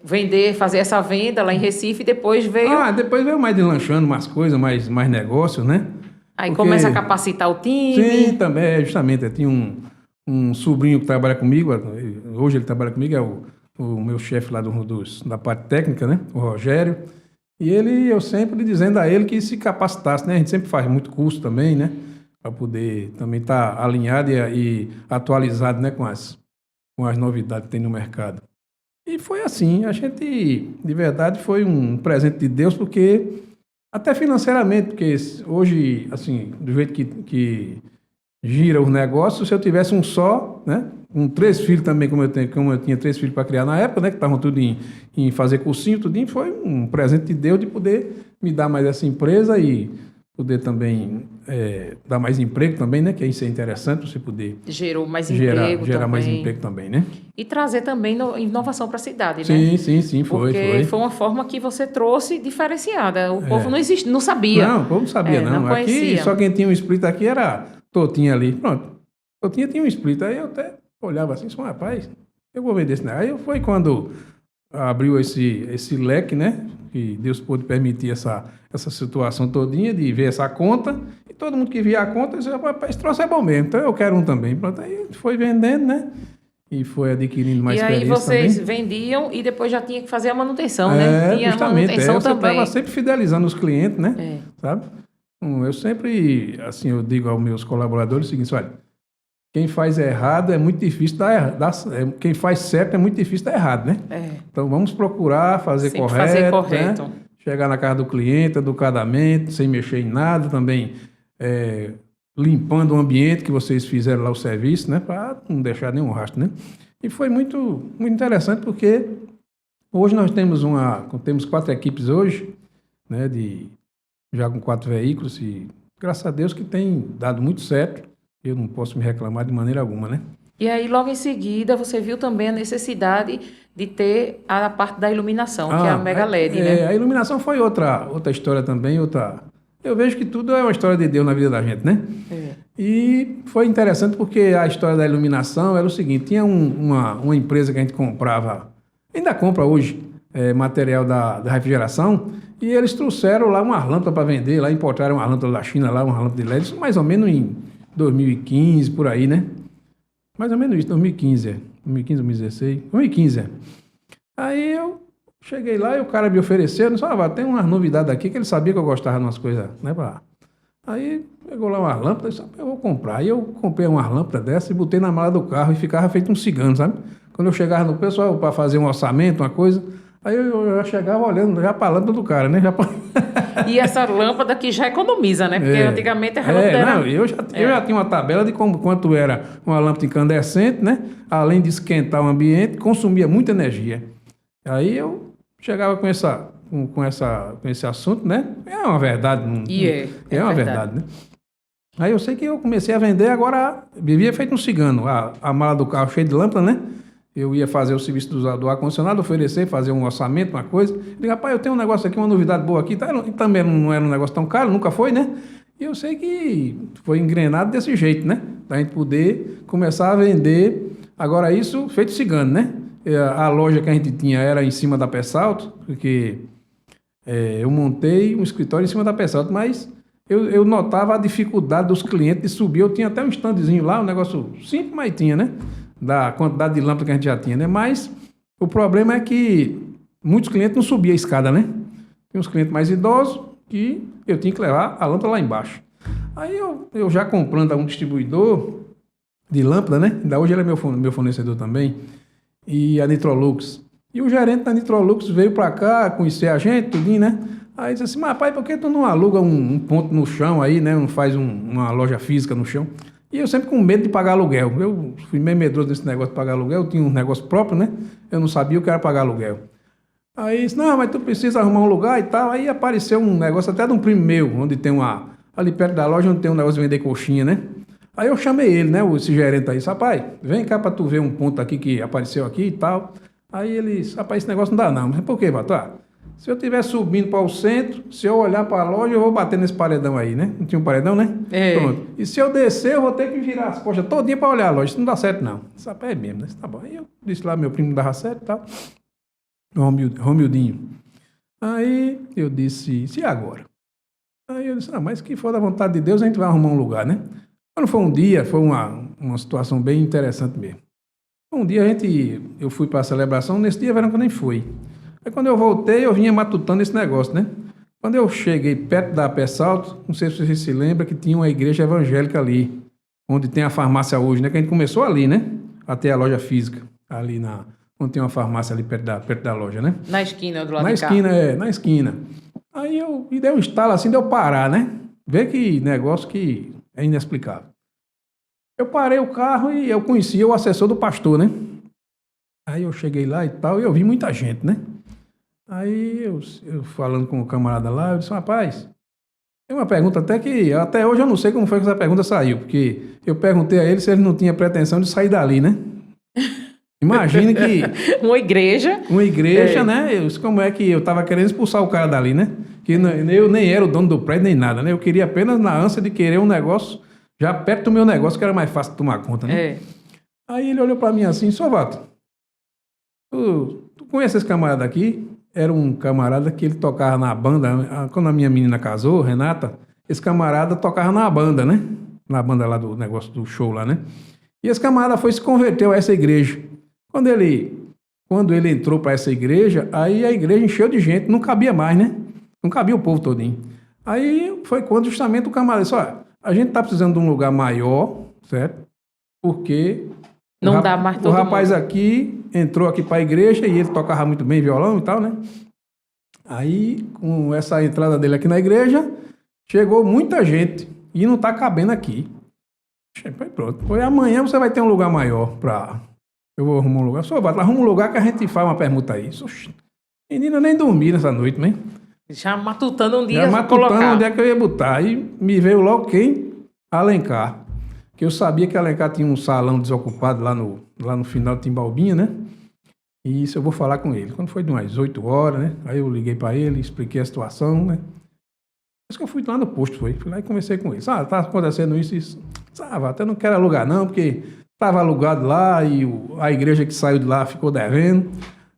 vender, fazer essa venda lá em Recife e depois veio... Depois veio mais deslanchando umas coisas, mais negócio, né? Aí começa a capacitar o time. Sim, também, justamente. Eu tinha um sobrinho que trabalha comigo, hoje ele trabalha comigo, é o meu chefe lá da parte técnica, né? O Rogério. E eu sempre dizendo a ele que se capacitasse, né? A gente sempre faz muito curso também, né? Para poder também estar alinhado e atualizado, né? Com as novidades que tem no mercado. E foi assim, a gente, de verdade, foi um presente de Deus, porque até financeiramente, porque hoje, assim, do jeito que gira os negócios, se eu tivesse um só, né? Com 3 filhos também, como eu tinha 3 filhos para criar na época, né? Que estavam tudo em fazer cursinho, tudinho, foi um presente de Deus de poder me dar mais essa empresa e poder também dar mais emprego também, né? Que isso é interessante, você poder... Gerou mais emprego gerar também. mais emprego também, né? E trazer também inovação para a cidade, né? Sim, foi. Porque foi uma forma que você trouxe diferenciada. O povo não sabia. Não, o povo não sabia, não. Conhecia. Aqui, só quem tinha um espírito aqui era Totinha ali. Pronto. Totinha tinha um espírito. Aí eu até olhava assim, rapaz, eu vou vender esse negócio. Aí foi quando abriu esse leque, né? Que Deus pôde permitir essa situação todinha de ver essa conta. E todo mundo que via a conta disse, rapaz, esse troço é bom mesmo, então eu quero um também. Pronto, aí foi vendendo, né? E foi adquirindo mais experiência. E aí vocês também vendiam e depois já tinha que fazer a manutenção, né? Tinha justamente. A manutenção eu também. estava sempre fidelizando os clientes, né? Sabe? Eu sempre, assim, eu digo aos meus colaboradores o seguinte, olha, quem faz errado é muito difícil quem faz certo é muito difícil dar errado, né? Então vamos procurar fazer correto. Né? Chegar na casa do cliente educadamente, sem mexer em nada, também limpando o ambiente que vocês fizeram lá o serviço, né? Para não deixar nenhum rastro, né? E foi muito, muito interessante porque hoje nós temos 4 equipes hoje, né? Já com 4 veículos e graças a Deus que tem dado muito certo. Eu não posso me reclamar de maneira alguma, né? E aí, logo em seguida, você viu também a necessidade de ter a parte da iluminação, que é a Mega LED, né? A iluminação foi outra história também, Eu vejo que tudo é uma história de Deus na vida da gente, né? E foi interessante porque a história da iluminação era o seguinte, tinha uma empresa que a gente comprava, ainda compra hoje, material da refrigeração, e eles trouxeram lá uma lâmpada para vender, lá importaram uma lâmpada da China, lá uma lâmpada de LED, isso mais ou menos em 2015, por aí, né? Mais ou menos isso, 2015, 2015, 2016, 2015. Aí eu cheguei lá e o cara me ofereceu, disse, tem umas novidades aqui, que ele sabia que eu gostava de umas coisas, né, Aí pegou lá uma lâmpada e disse, eu vou comprar. Aí eu comprei uma lâmpada dessa e botei na mala do carro e ficava feito um cigano, sabe? Quando eu chegava no pessoal para fazer um orçamento, uma coisa, aí eu já chegava olhando já para a lâmpada do cara, né? E essa lâmpada que já economiza, né? Porque antigamente a lâmpada era... Não, eu já tinha uma tabela de quanto era uma lâmpada incandescente, né? Além de esquentar o ambiente, consumia muita energia. Aí eu chegava com esse assunto, né? É uma verdade. É uma verdade, né? Aí eu sei que eu comecei a vender, agora vivia feito um cigano. A mala do carro cheia de lâmpada, né? Eu ia fazer o serviço do ar-condicionado, oferecer, fazer um orçamento, uma coisa. Eu digo, rapaz, eu tenho um negócio aqui, uma novidade boa aqui. E também não era um negócio tão caro, nunca foi, né? E eu sei que foi engrenado desse jeito, né? Pra gente poder começar a vender. Agora isso, feito cigano, né? A loja que a gente tinha era em cima da Pessalto, porque eu montei um escritório em cima da Pessalto, mas eu notava a dificuldade dos clientes de subir. Eu tinha até um standzinho lá, um negócio simples, mas tinha, né? Da quantidade de lâmpada que a gente já tinha, né? Mas o problema é que muitos clientes não subiam a escada, né? Tem uns clientes mais idosos que eu tinha que levar a lâmpada lá embaixo. Aí eu já comprando a um distribuidor de lâmpada, né? Ainda hoje ele é meu fornecedor também, e a Nitrolux. E o gerente da Nitrolux veio para cá conhecer a gente, tudinho, né? Aí disse assim, mas pai, por que tu não aluga um ponto no chão aí, né? Não faz uma loja física no chão? E eu sempre com medo de pagar aluguel. Eu fui meio medroso nesse negócio de pagar aluguel. Eu tinha um negócio próprio, né? Eu não sabia o que era pagar aluguel. Aí disse, não, mas tu precisa arrumar um lugar e tal. Aí apareceu um negócio até de um primo meu, onde tem ali perto da loja, onde tem um negócio de vender coxinha, né? Aí eu chamei ele, né? Esse gerente aí, disse, rapaz, vem cá pra tu ver um ponto aqui que apareceu aqui e tal. Aí ele disse, rapaz, esse negócio não dá não. Mas por quê, Bato? Se eu estiver subindo para o centro, se eu olhar para a loja, eu vou bater nesse paredão aí, né? Não tinha um paredão, né? Pronto. E se eu descer, eu vou ter que virar as costas todinha para olhar a loja. Isso não dá certo, não. Esse rapaz é mesmo, né? Tá bom. Aí eu disse lá, meu primo não dava certo e tal. Romildinho. Aí eu disse, e agora? Aí eu disse, não, mas que for da vontade de Deus, a gente vai arrumar um lugar, né? Quando foi um dia, foi uma situação bem interessante mesmo. Um dia eu fui para a celebração, nesse dia verão que eu nem fui. Aí quando eu voltei, eu vinha matutando esse negócio, né? Quando eu cheguei perto da Pessalto, não sei se você se lembra que tinha uma igreja evangélica ali, onde tem a farmácia hoje, né? Que a gente começou ali, né? Até a loja física, ali onde tem uma farmácia ali perto da loja, né? Na esquina do lado de cá. Na esquina. Aí me deu um estalo assim de eu parar, né? Vê que negócio que é inexplicável. Eu parei o carro e eu conhecia o assessor do pastor, né? Aí eu cheguei lá e tal, e eu vi muita gente, né? Aí eu falando com o camarada lá, eu disse, rapaz, tem uma pergunta até que até hoje eu não sei como foi que essa pergunta saiu, porque eu perguntei a ele se ele não tinha pretensão de sair dali, né? Imagine que... Uma igreja, né? Como é que eu estava querendo expulsar o cara dali, né? Que eu nem era o dono do prédio nem nada, né? Eu queria apenas na ânsia de querer um negócio já perto do meu negócio, que era mais fácil de tomar conta, né? Aí ele olhou para mim assim, Sovato, tu conhece esse camarada aqui? Era um camarada que ele tocava na banda. Quando a minha menina casou, Renata, esse camarada tocava na banda, né? Na banda lá do negócio do show lá, né? E esse camarada se converteu a essa igreja. Quando ele entrou para essa igreja, aí a igreja encheu de gente, não cabia mais, né? Não cabia o povo todinho. Aí foi quando justamente o camarada disse, olha, a gente tá precisando de um lugar maior, certo? Porque não dá mais todo o rapaz mundo. aqui entrou aqui para a igreja e ele tocava muito bem violão e tal, né? Aí, com essa entrada dele aqui na igreja, chegou muita gente e não tá cabendo aqui. Pronto. Foi amanhã você vai ter um lugar maior para... Eu vou arrumar um lugar. Só arruma um lugar que a gente faz uma permuta aí. Oxi, menina, nem dormi nessa noite, né? Já matutando um dia. Já matutando onde é que eu ia botar. Aí me veio logo quem? Alencar. Que eu sabia que Alencar tinha um salão desocupado lá no final de Timbaubinha, né? E isso eu vou falar com ele. Quando foi de umas 8 horas, né? Aí eu liguei para ele, expliquei a situação, né? Por isso que eu fui lá no posto, fui lá e conversei com ele. Tá acontecendo isso. Até não quero alugar não, porque estava alugado lá e a igreja que saiu de lá ficou devendo.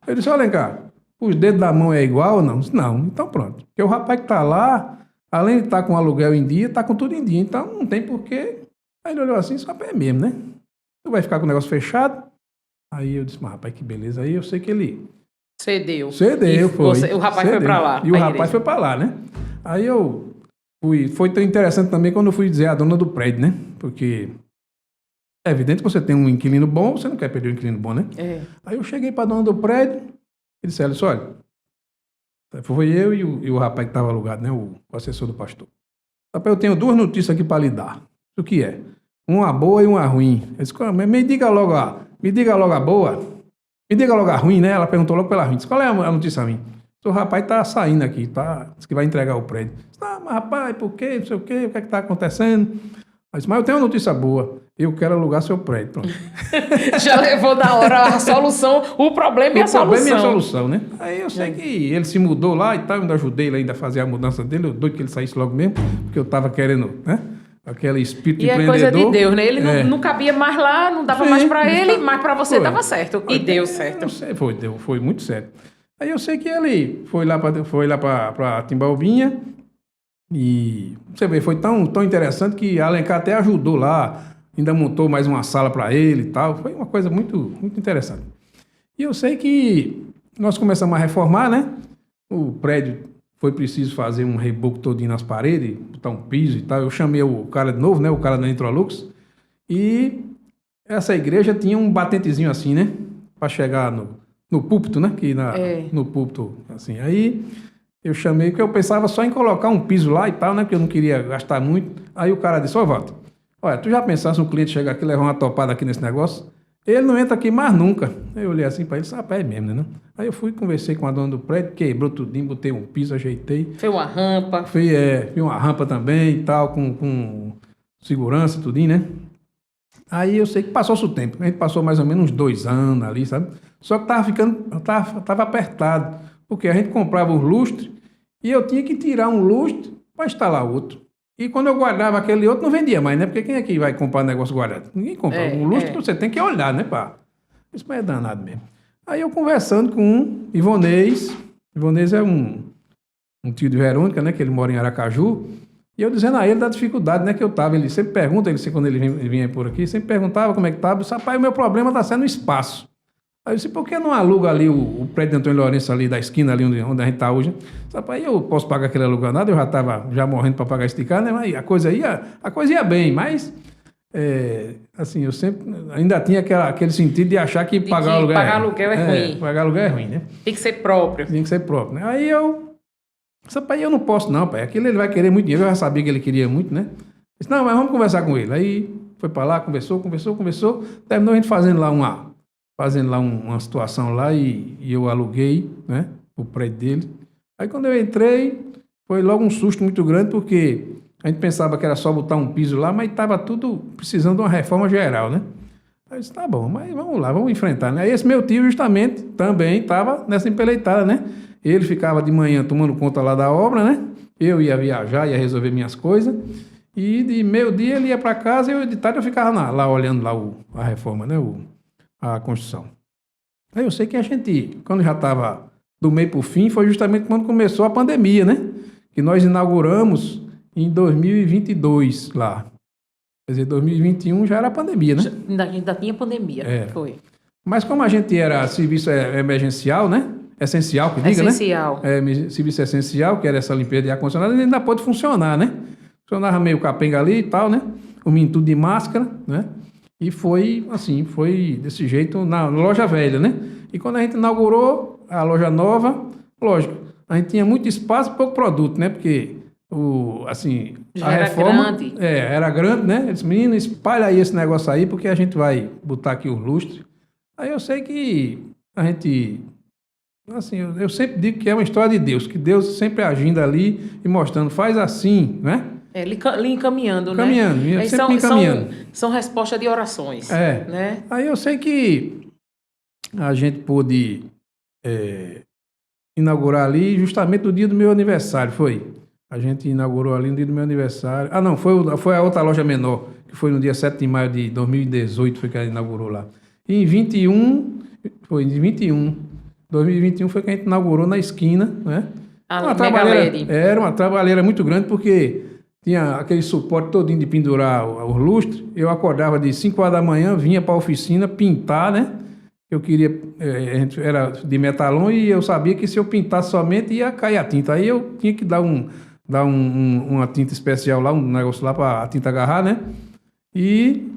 Eu disse, olha, Alencar, os dedos da mão é igual ou não? Eu disse, não, então pronto. Porque o rapaz que está lá, além de estar com o aluguel em dia, está com tudo em dia. Então não tem porquê. Aí ele olhou assim, só é mesmo, né? Tu vai ficar com o negócio fechado? Aí eu disse, mas rapaz, que beleza. Aí eu sei que ele Cedeu. Cedeu, foi. O rapaz Cedeu. foi para lá. E o rapaz foi para lá, né? Aí eu fui. Foi tão interessante também quando eu fui dizer a dona do prédio, né? Porque é evidente que você tem um inquilino bom, você não quer perder um inquilino bom, né? É. Aí eu cheguei para a dona do prédio e disse: olha, foi eu e o rapaz que estava alugado, né? O assessor do pastor. Rapaz, eu tenho 2 notícias aqui para lhe dar. O que é? Uma boa e uma ruim. Eu disse: me diga logo a boa. Me diga logo a ruim, né? Ela perguntou logo pela ruim. Disse: qual é a notícia ruim? O rapaz tá saindo aqui, disse que vai entregar o prédio. Disse: mas rapaz, por quê? Não sei o quê, o que é que tá acontecendo? Eu disse: mas eu tenho uma notícia boa. Eu quero alugar seu prédio. Pronto. Já levou da hora a solução, o problema e a solução. O problema e a solução, né? Aí eu sei que ele se mudou lá e tal, eu ainda ajudei ele ainda a fazer a mudança dele, eu doido que ele saísse logo mesmo, porque eu tava querendo, né? Aquele espírito empreendedor. E é coisa de Deus, né? Ele não cabia mais lá, não dava mais para ele, mas para você dava certo. E deu certo. Foi muito certo. Aí eu sei que ele foi lá para Timbaúbinha e você vê, foi tão interessante que a Alencar até ajudou lá, ainda montou mais uma sala para ele e tal. Foi uma coisa muito, muito interessante. E eu sei que nós começamos a reformar, né? O prédio foi preciso fazer um reboco todinho nas paredes, botar um piso e tal. Eu chamei o cara de novo, né? O cara da Introlux. E essa igreja tinha um batentezinho assim, né? Para chegar no púlpito, né? No púlpito, assim. Aí eu chamei, porque eu pensava só em colocar um piso lá e tal, né? Porque eu não queria gastar muito. Aí o cara disse: Walter, olha, tu já pensasse um cliente chegar aqui e levar uma topada aqui nesse negócio? Ele não entra aqui mais nunca. Eu olhei assim para ele, rapaz, é mesmo, né? Aí eu fui, conversei com a dona do prédio, quebrou tudinho, botei um piso, ajeitei. Foi uma rampa. Fiz uma rampa também e tal, com segurança, tudinho, né? Aí eu sei que passou-se o tempo. A gente passou mais ou menos uns 2 anos ali, sabe? Só que tava apertado, porque a gente comprava os lustres e eu tinha que tirar um lustre para instalar outro. E quando eu guardava aquele outro, não vendia mais, né? Porque quem é que vai comprar um negócio guardado? Ninguém compra. Um lustre você tem que olhar, né, pá? Isso é danado mesmo. Aí eu conversando com um Ivonês. Ivonês é um tio de Verônica, né? Que ele mora em Aracaju. E eu dizendo a ele da dificuldade, né? Que eu tava. Ele sempre pergunta, quando ele vinha por aqui, sempre perguntava como é que tava. Eu disse: rapaz, o meu problema está sendo o espaço. Aí eu disse: por que não aluga ali o prédio de Antônio Lourenço ali da esquina, ali onde a gente está hoje? Rapaz, eu posso pagar aquele aluguel nada, eu já estava morrendo para pagar esse cara, né? Mas a coisa ia bem, mas assim, eu sempre ainda tinha aquele sentido de achar que pagar aluguel é ruim. Pagar aluguel é ruim, né? Tem que ser próprio. Tem que ser próprio, né? Aí rapaz, eu não posso não, pai. Aquilo ele vai querer muito dinheiro, eu já sabia que ele queria muito, né? Eu disse: não, mas vamos conversar com ele. Aí foi para lá, conversou, terminou a gente fazendo lá uma situação lá e eu aluguei, né, o prédio dele. Aí quando eu entrei, foi logo um susto muito grande, porque a gente pensava que era só botar um piso lá, mas estava tudo precisando de uma reforma geral, né? Aí eu disse: tá bom, mas vamos lá, vamos enfrentar, né? Aí esse meu tio justamente também estava nessa empeleitada, né? Ele ficava de manhã tomando conta lá da obra, né? Eu ia viajar, ia resolver minhas coisas. E de meio-dia ele ia para casa e eu de tarde eu ficava lá olhando lá a reforma, né? A construção. Aí eu sei que a gente, quando já estava do meio para o fim, foi justamente quando começou a pandemia, né? Que nós inauguramos em 2022 lá. Quer dizer, 2021 já era pandemia, né? Ainda tinha pandemia, foi. Mas como a gente era serviço emergencial, né? Essencial, que diga, essencial. Né? Serviço essencial, que era essa limpeza de ar-condicionado, ainda pode funcionar, né? Funcionava meio capenga ali e tal, né? O menino tudo de máscara, né? E foi assim, foi desse jeito na loja velha, né? E quando a gente inaugurou a loja nova, lógico, a gente tinha muito espaço e pouco produto, né? Porque já a era reforma grande. Era grande, né? Eu disse: menino, espalha aí esse negócio aí, porque a gente vai botar aqui os lustres. Aí eu sei que a gente, assim, eu sempre digo que é uma história de Deus, que Deus sempre agindo ali e mostrando: faz assim, né? Lhe encaminhando, né? Sempre me encaminhando. São respostas de orações. Né? Aí eu sei que a gente pôde inaugurar ali justamente no dia do meu aniversário, foi. A gente inaugurou ali no dia do meu aniversário. Ah, não, foi a outra loja menor, que foi no dia 7 de maio de 2018, foi que ela inaugurou lá. E em 2021 foi que a gente inaugurou na esquina, né? Era uma trabalheira muito grande, porque tinha aquele suporte todinho de pendurar os lustres. Eu acordava de 5 horas da manhã, vinha para a oficina pintar, né? Eu queria, a gente era de metalon e eu sabia que se eu pintasse somente ia cair a tinta. Aí eu tinha que dar uma tinta especial lá, um negócio lá para a tinta agarrar, né? E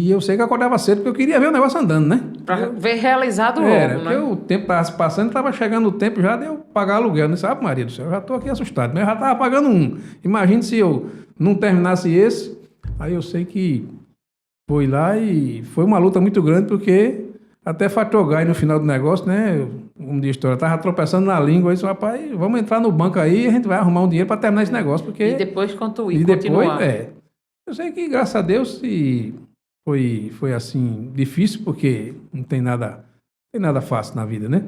eu sei que eu acordava cedo porque eu queria ver o negócio andando, né? Para ver realizado logo, Porque né? o tempo estava se passando, estava chegando o tempo já de eu pagar aluguel. Não sabe, Maria do céu, eu já estou aqui assustado, mas eu já estava pagando um. Imagine se eu não terminasse esse. Aí eu sei que foi lá e foi uma luta muito grande, porque até fatou gás no final do negócio, né? Um dia história, estava tropeçando na língua, aí disse, rapaz, vamos entrar no banco aí e a gente vai arrumar um dinheiro para terminar esse negócio, porque... E depois E continuar. depois, eu sei que, graças a Deus, foi assim, difícil, porque não tem nada fácil na vida, né?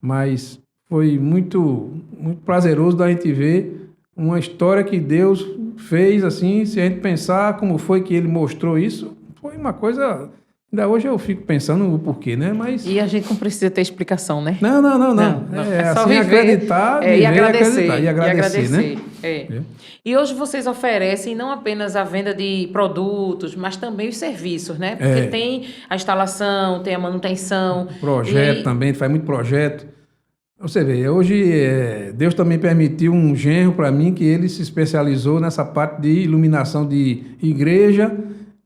Mas foi muito, muito prazeroso da gente ver uma história que Deus fez, assim, se a gente pensar como foi que Ele mostrou isso, foi uma coisa... Ainda hoje eu fico pensando o porquê, né? Mas... E a gente não precisa ter explicação, né? Não. É só assim, viver, acreditar, viver e agradecer. E agradecer, né? E hoje vocês oferecem não apenas a venda de produtos, mas também os serviços, né? Porque tem a instalação, tem a manutenção. Projeto também, faz muito projeto. Você vê, hoje Deus também permitiu um genro para mim que ele se especializou nessa parte de iluminação de igreja,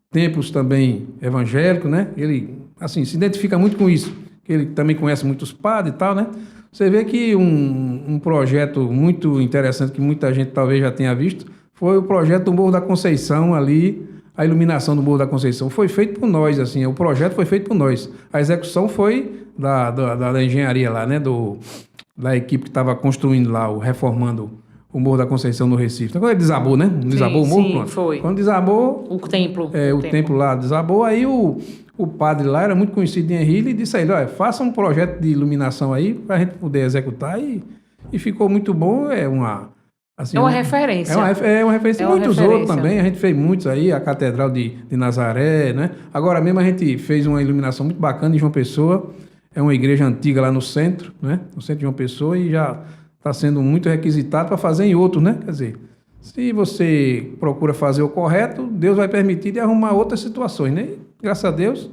templos também evangélicos, né? Ele, assim, se identifica muito com isso, que ele também conhece muitos padres e tal, né? Você vê que um projeto muito interessante, que muita gente talvez já tenha visto, foi o projeto do Morro da Conceição ali, a iluminação do Morro da Conceição. Foi feito por nós, assim, o projeto foi feito por nós. A execução foi da engenharia lá, né? Da equipe que estava construindo lá, reformando o Morro da Conceição no Recife. Então, quando ele desabou, né? Desabou o morro, sim, pronto. foi. Quando desabou... O templo. O templo lá desabou, aí o padre lá era muito conhecido em Henrique e disse a ele, olha, faça um projeto de iluminação aí para a gente poder executar e ficou muito bom, assim, é uma referência. É uma referência. É uma muitos referência. outros também, a gente fez muitos aí, a Catedral de Nazaré, né? Agora mesmo a gente fez uma iluminação muito bacana em João Pessoa, é uma igreja antiga lá no centro, né? No centro de João Pessoa, e já está sendo muito requisitado para fazer em outros, né? Quer dizer, se você procura fazer o correto, Deus vai permitir de arrumar outras situações, né? E, graças a Deus,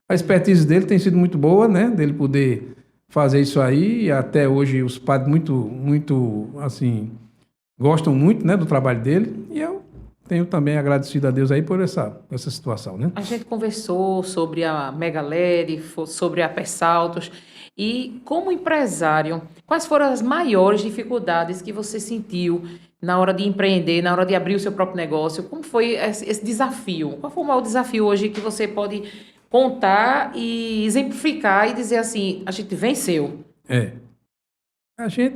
a expertise dele tem sido muito boa, né? Dele poder fazer isso aí, e até hoje os padres muito, assim, gostam muito, né, do trabalho dele, e eu tenho também agradecido a Deus aí por essa situação, né? A gente conversou sobre a Mega LED, sobre a Persaltos, e como empresário, quais foram as maiores dificuldades que você sentiu na hora de empreender, na hora de abrir o seu próprio negócio? Como foi esse desafio? Qual foi o maior desafio hoje que você pode contar e exemplificar e dizer assim, a gente venceu?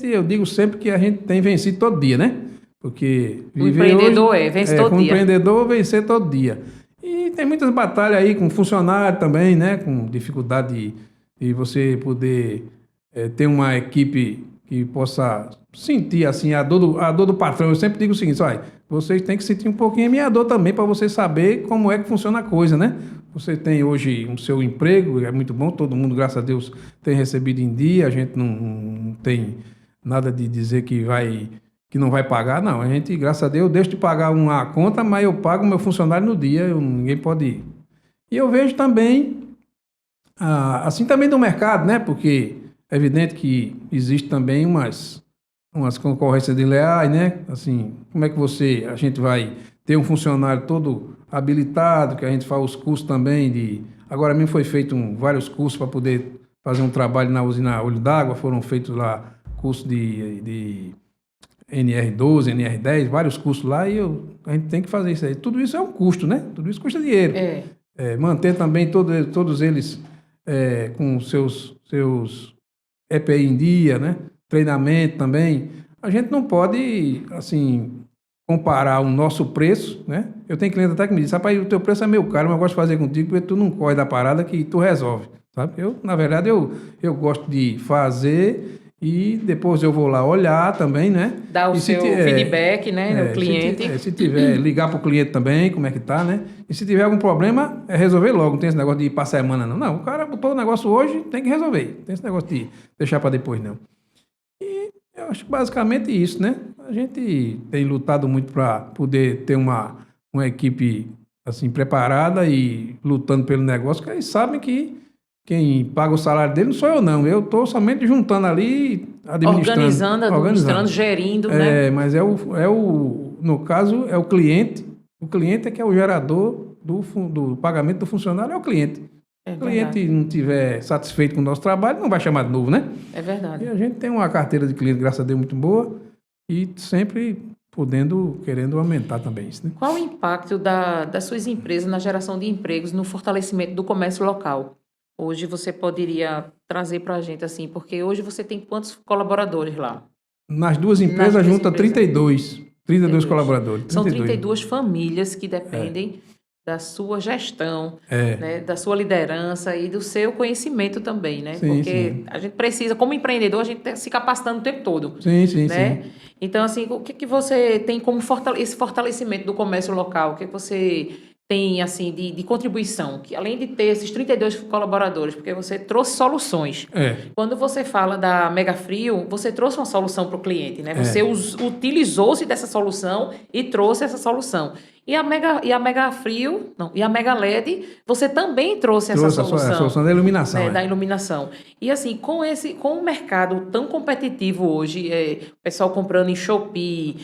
Eu digo sempre que a gente tem vencido todo dia, né? Porque o empreendedor vence todo como dia. Empreendedor, vencer todo dia. E tem muitas batalhas aí com funcionário também, né? Com dificuldade de você poder ter uma equipe que possa sentir assim a dor do patrão. Eu sempre digo o seguinte, olha, vocês têm que sentir um pouquinho a minha dor também para você saber como é que funciona a coisa, né? Você tem hoje o seu emprego, é muito bom, todo mundo, graças a Deus, tem recebido em dia, a gente não tem nada de dizer que não vai pagar, não. A gente, graças a Deus, eu deixo de pagar uma conta, mas eu pago o meu funcionário no dia, ninguém pode ir. E eu vejo também, assim também do mercado, né? Porque é evidente que existe também umas concorrências desleais, né? Assim, como é que a gente vai ter um funcionário todo habilitado, que a gente faz os cursos também agora mesmo foi feito vários cursos para poder fazer um trabalho na usina Olho d'Água, foram feitos lá cursos de NR12, NR10, vários cursos lá, e a gente tem que fazer isso aí. Tudo isso é um custo, né? Tudo isso custa dinheiro. Manter também todos eles com seus EPI em dia, né? Treinamento também. A gente não pode, assim, comparar o nosso preço, né? Eu tenho cliente até que me diz, rapaz, o teu preço é meio caro, mas eu gosto de fazer contigo porque tu não corre da parada que tu resolve, sabe? Na verdade, eu gosto de fazer e depois eu vou lá olhar também, né? Dar o seu feedback, né, no cliente. Se tiver, ligar para o cliente também, como é que tá, né? E se tiver algum problema, resolver logo. Não tem esse negócio de ir para semana, não. Não, o cara botou o negócio hoje, tem que resolver. Não tem esse negócio de deixar para depois, não. E eu acho basicamente isso, né? A gente tem lutado muito para poder ter uma equipe assim preparada e lutando pelo negócio, porque eles sabem que quem paga o salário dele não sou eu, não. Eu estou somente juntando ali, administrando. Administrando, gerindo, né? Mas no caso, é o cliente. O cliente é que é o gerador do pagamento do funcionário, é o cliente. É Se o cliente verdade. não estiver satisfeito com o nosso trabalho, não vai chamar de novo, né? É verdade. E a gente tem uma carteira de cliente, graças a Deus, muito boa e sempre querendo aumentar também isso, né? Qual o impacto das suas empresas na geração de empregos, no fortalecimento do comércio local? Hoje você poderia trazer para a gente assim, porque hoje você tem quantos colaboradores lá? Nas duas empresas, duas junta empresas. 32 colaboradores. São 32 famílias que dependem da sua gestão, né, da sua liderança e do seu conhecimento também, né? Sim, Porque sim. a gente precisa, como empreendedor, a gente está se capacitando o tempo todo, Sim, né? sim. Então, assim, o que você tem como esse fortalecimento do comércio local? O que você tem, assim, de contribuição? Que além de ter esses 32 colaboradores, porque você trouxe soluções. Quando você fala da Mega Frio, você trouxe uma solução para o cliente, né? Você utilizou-se dessa solução e trouxe essa solução. E a Mega Frio, não, e a Mega LED, você também trouxe essa solução. A solução da iluminação. Né, da iluminação. E assim, com o mercado tão competitivo hoje, o pessoal comprando em Shopee,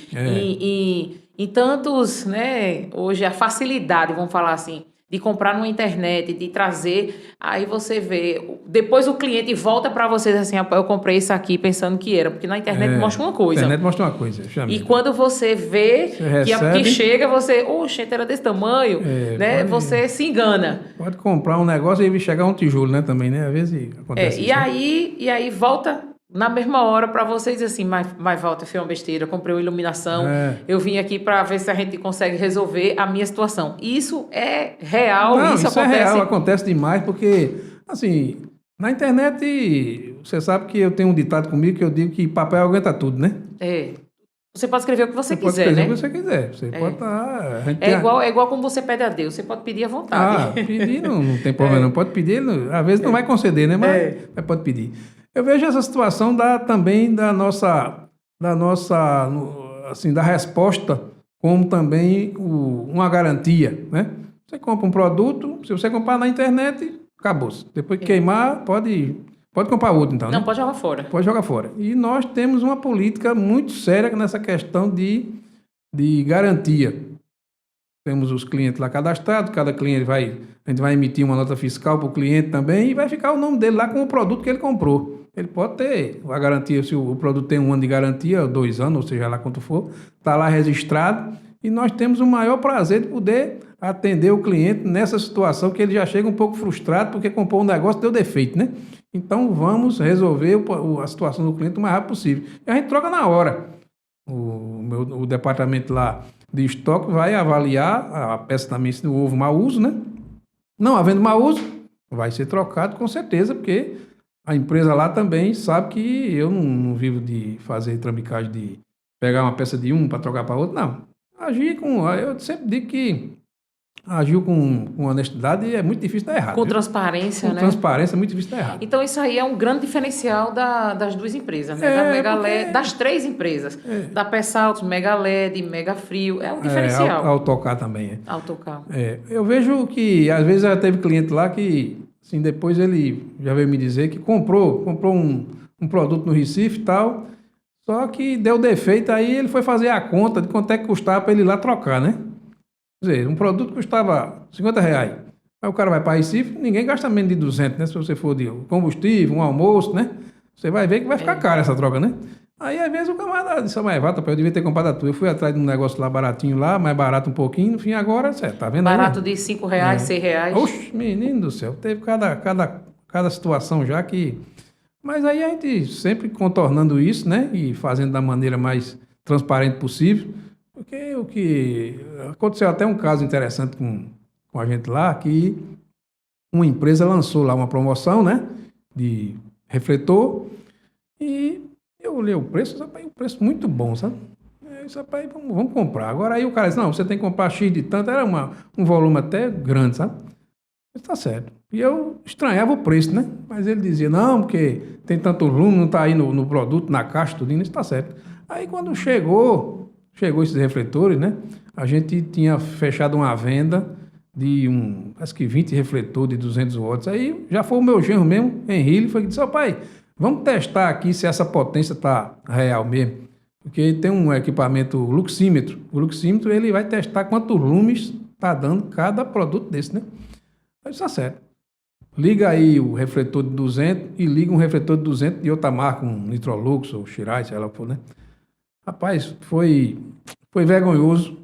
em tantos, né, hoje a facilidade, vamos falar assim, de comprar numa internet, de trazer, aí você vê, depois o cliente volta para você e diz assim, eu comprei isso aqui pensando que era, porque na internet mostra uma coisa. A internet mostra uma coisa. E quando você vê que chega, você, oxe, era desse tamanho, né? Você se engana. Pode comprar um negócio e chegar um tijolo, né, também, né? Às vezes acontece isso. E aí volta na mesma hora para você dizer assim, mas volta, foi uma besteira, eu comprei uma iluminação, eu vim aqui para ver se a gente consegue resolver a minha situação. Isso é real? Não, isso acontece? É real, acontece demais, porque, assim, na internet, você sabe que eu tenho um ditado comigo que eu digo que papel aguenta tudo, né? Você pode escrever o que você quiser, pode escrever né? o que você quiser. Você pode estar... É igual como você pede a Deus, você pode pedir à vontade. Pedir não tem problema, não pode pedir, às vezes não vai conceder, né? Mas pode pedir. Eu vejo essa situação também da assim, da resposta, como também uma garantia, né? Você compra um produto, se você comprar na internet, acabou-se. Depois que queimar, pode comprar outro, então, Não, né? pode jogar fora. Pode jogar fora. E nós temos uma política muito séria nessa questão de garantia. Temos os clientes lá cadastrados, cada cliente a gente vai emitir uma nota fiscal para o cliente também e vai ficar o nome dele lá com o produto que ele comprou. Ele pode ter a garantia, se o produto tem 1 ano de garantia, 2 anos, ou seja lá quanto for, está lá registrado e nós temos o maior prazer de poder atender o cliente nessa situação que ele já chega um pouco frustrado porque comprou um negócio e deu defeito, né? Então vamos resolver a situação do cliente o mais rápido possível. E a gente troca na hora. O departamento lá de estoque vai avaliar a peça também se houve mau uso, né? Não havendo mau uso, vai ser trocado com certeza, porque a empresa lá também sabe que eu não vivo de fazer trambicagem de pegar uma peça de um para trocar para outro, não. Eu sempre digo que agiu com honestidade é muito difícil dar errado. Com transparência, né? Com transparência é muito difícil dar errado. Então isso aí é um grande diferencial das duas empresas, né? Da Mega LED, das 3 empresas. Da Pessaltos, Mega LED, Mega Frio, é um diferencial. Autocar também. Autocar. Eu vejo que às vezes já teve cliente lá que assim, depois ele já veio me dizer que comprou um produto no Recife e tal, só que deu defeito, aí ele foi fazer a conta de quanto é que custava para ele ir lá trocar, né? Quer dizer, um produto custava R$50. Aí o cara vai para Recife, ninguém gasta menos de 200, né? Se você for de combustível, um almoço, né? Você vai ver que vai ficar cara essa troca, né? Aí, às vezes, o camarada disse, mas Vata, eu devia ter comprado a tua. Eu fui atrás de um negócio lá baratinho lá, mais barato um pouquinho, no fim agora, certo, tá vendo? Barato de R$5, R$6. Oxe, menino do céu, teve cada situação já que... Mas aí a gente sempre contornando isso, né? E fazendo da maneira mais transparente possível. Porque o que... Aconteceu até um caso interessante com a gente lá, que uma empresa lançou lá uma promoção, né? De refletor e... Eu olhei o preço, rapaz, um preço muito bom, sabe? Isso, rapaz, vamos comprar. Agora aí o cara disse, não, você tem que comprar X de tanto, era um volume até grande, sabe? Mas tá certo. E eu estranhava o preço, né? Mas ele dizia, não, porque tem tanto volume, não tá aí no produto, na caixa, tudo isso, tá certo. Aí quando chegou esses refletores, né? A gente tinha fechado uma venda acho que 20 refletor de 200 watts. Aí já foi o meu genro mesmo, Henrique, foi que disse, pai, vamos testar aqui se essa potência está real mesmo. Porque tem um equipamento luxímetro. O luxímetro, ele vai testar quantos lumes está dando cada produto desse, né? Aí está certo. Liga aí o refletor de 200 e liga um refletor de 200 de outra marca, um Nitrolux ou Shirai, sei lá o que for, né? Rapaz, foi vergonhoso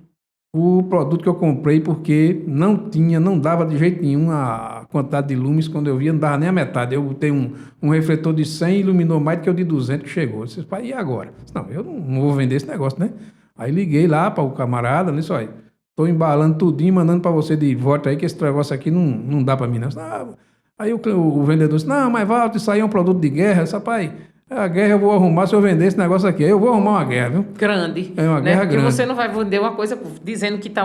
o produto que eu comprei, porque não dava de jeito nenhum a quantidade de lumes. Quando eu via, não dava nem a metade. Eu botei um refletor de 100 e iluminou mais do que o de 200 que chegou. Eu disse, pai, e agora? Eu disse, não, eu não vou vender esse negócio, né? Aí liguei lá para o camarada, disse, olha, estou embalando tudinho, mandando para você de volta aí, que esse negócio aqui não dá para mim, não. Disse, aí o vendedor disse, não, mas Walter, isso aí é um produto de guerra. Eu disse, pai, a guerra eu vou arrumar se eu vender esse negócio aqui. Aí eu vou arrumar uma guerra, viu? Grande. É uma né? guerra Porque grande. você não vai vender uma coisa dizendo que está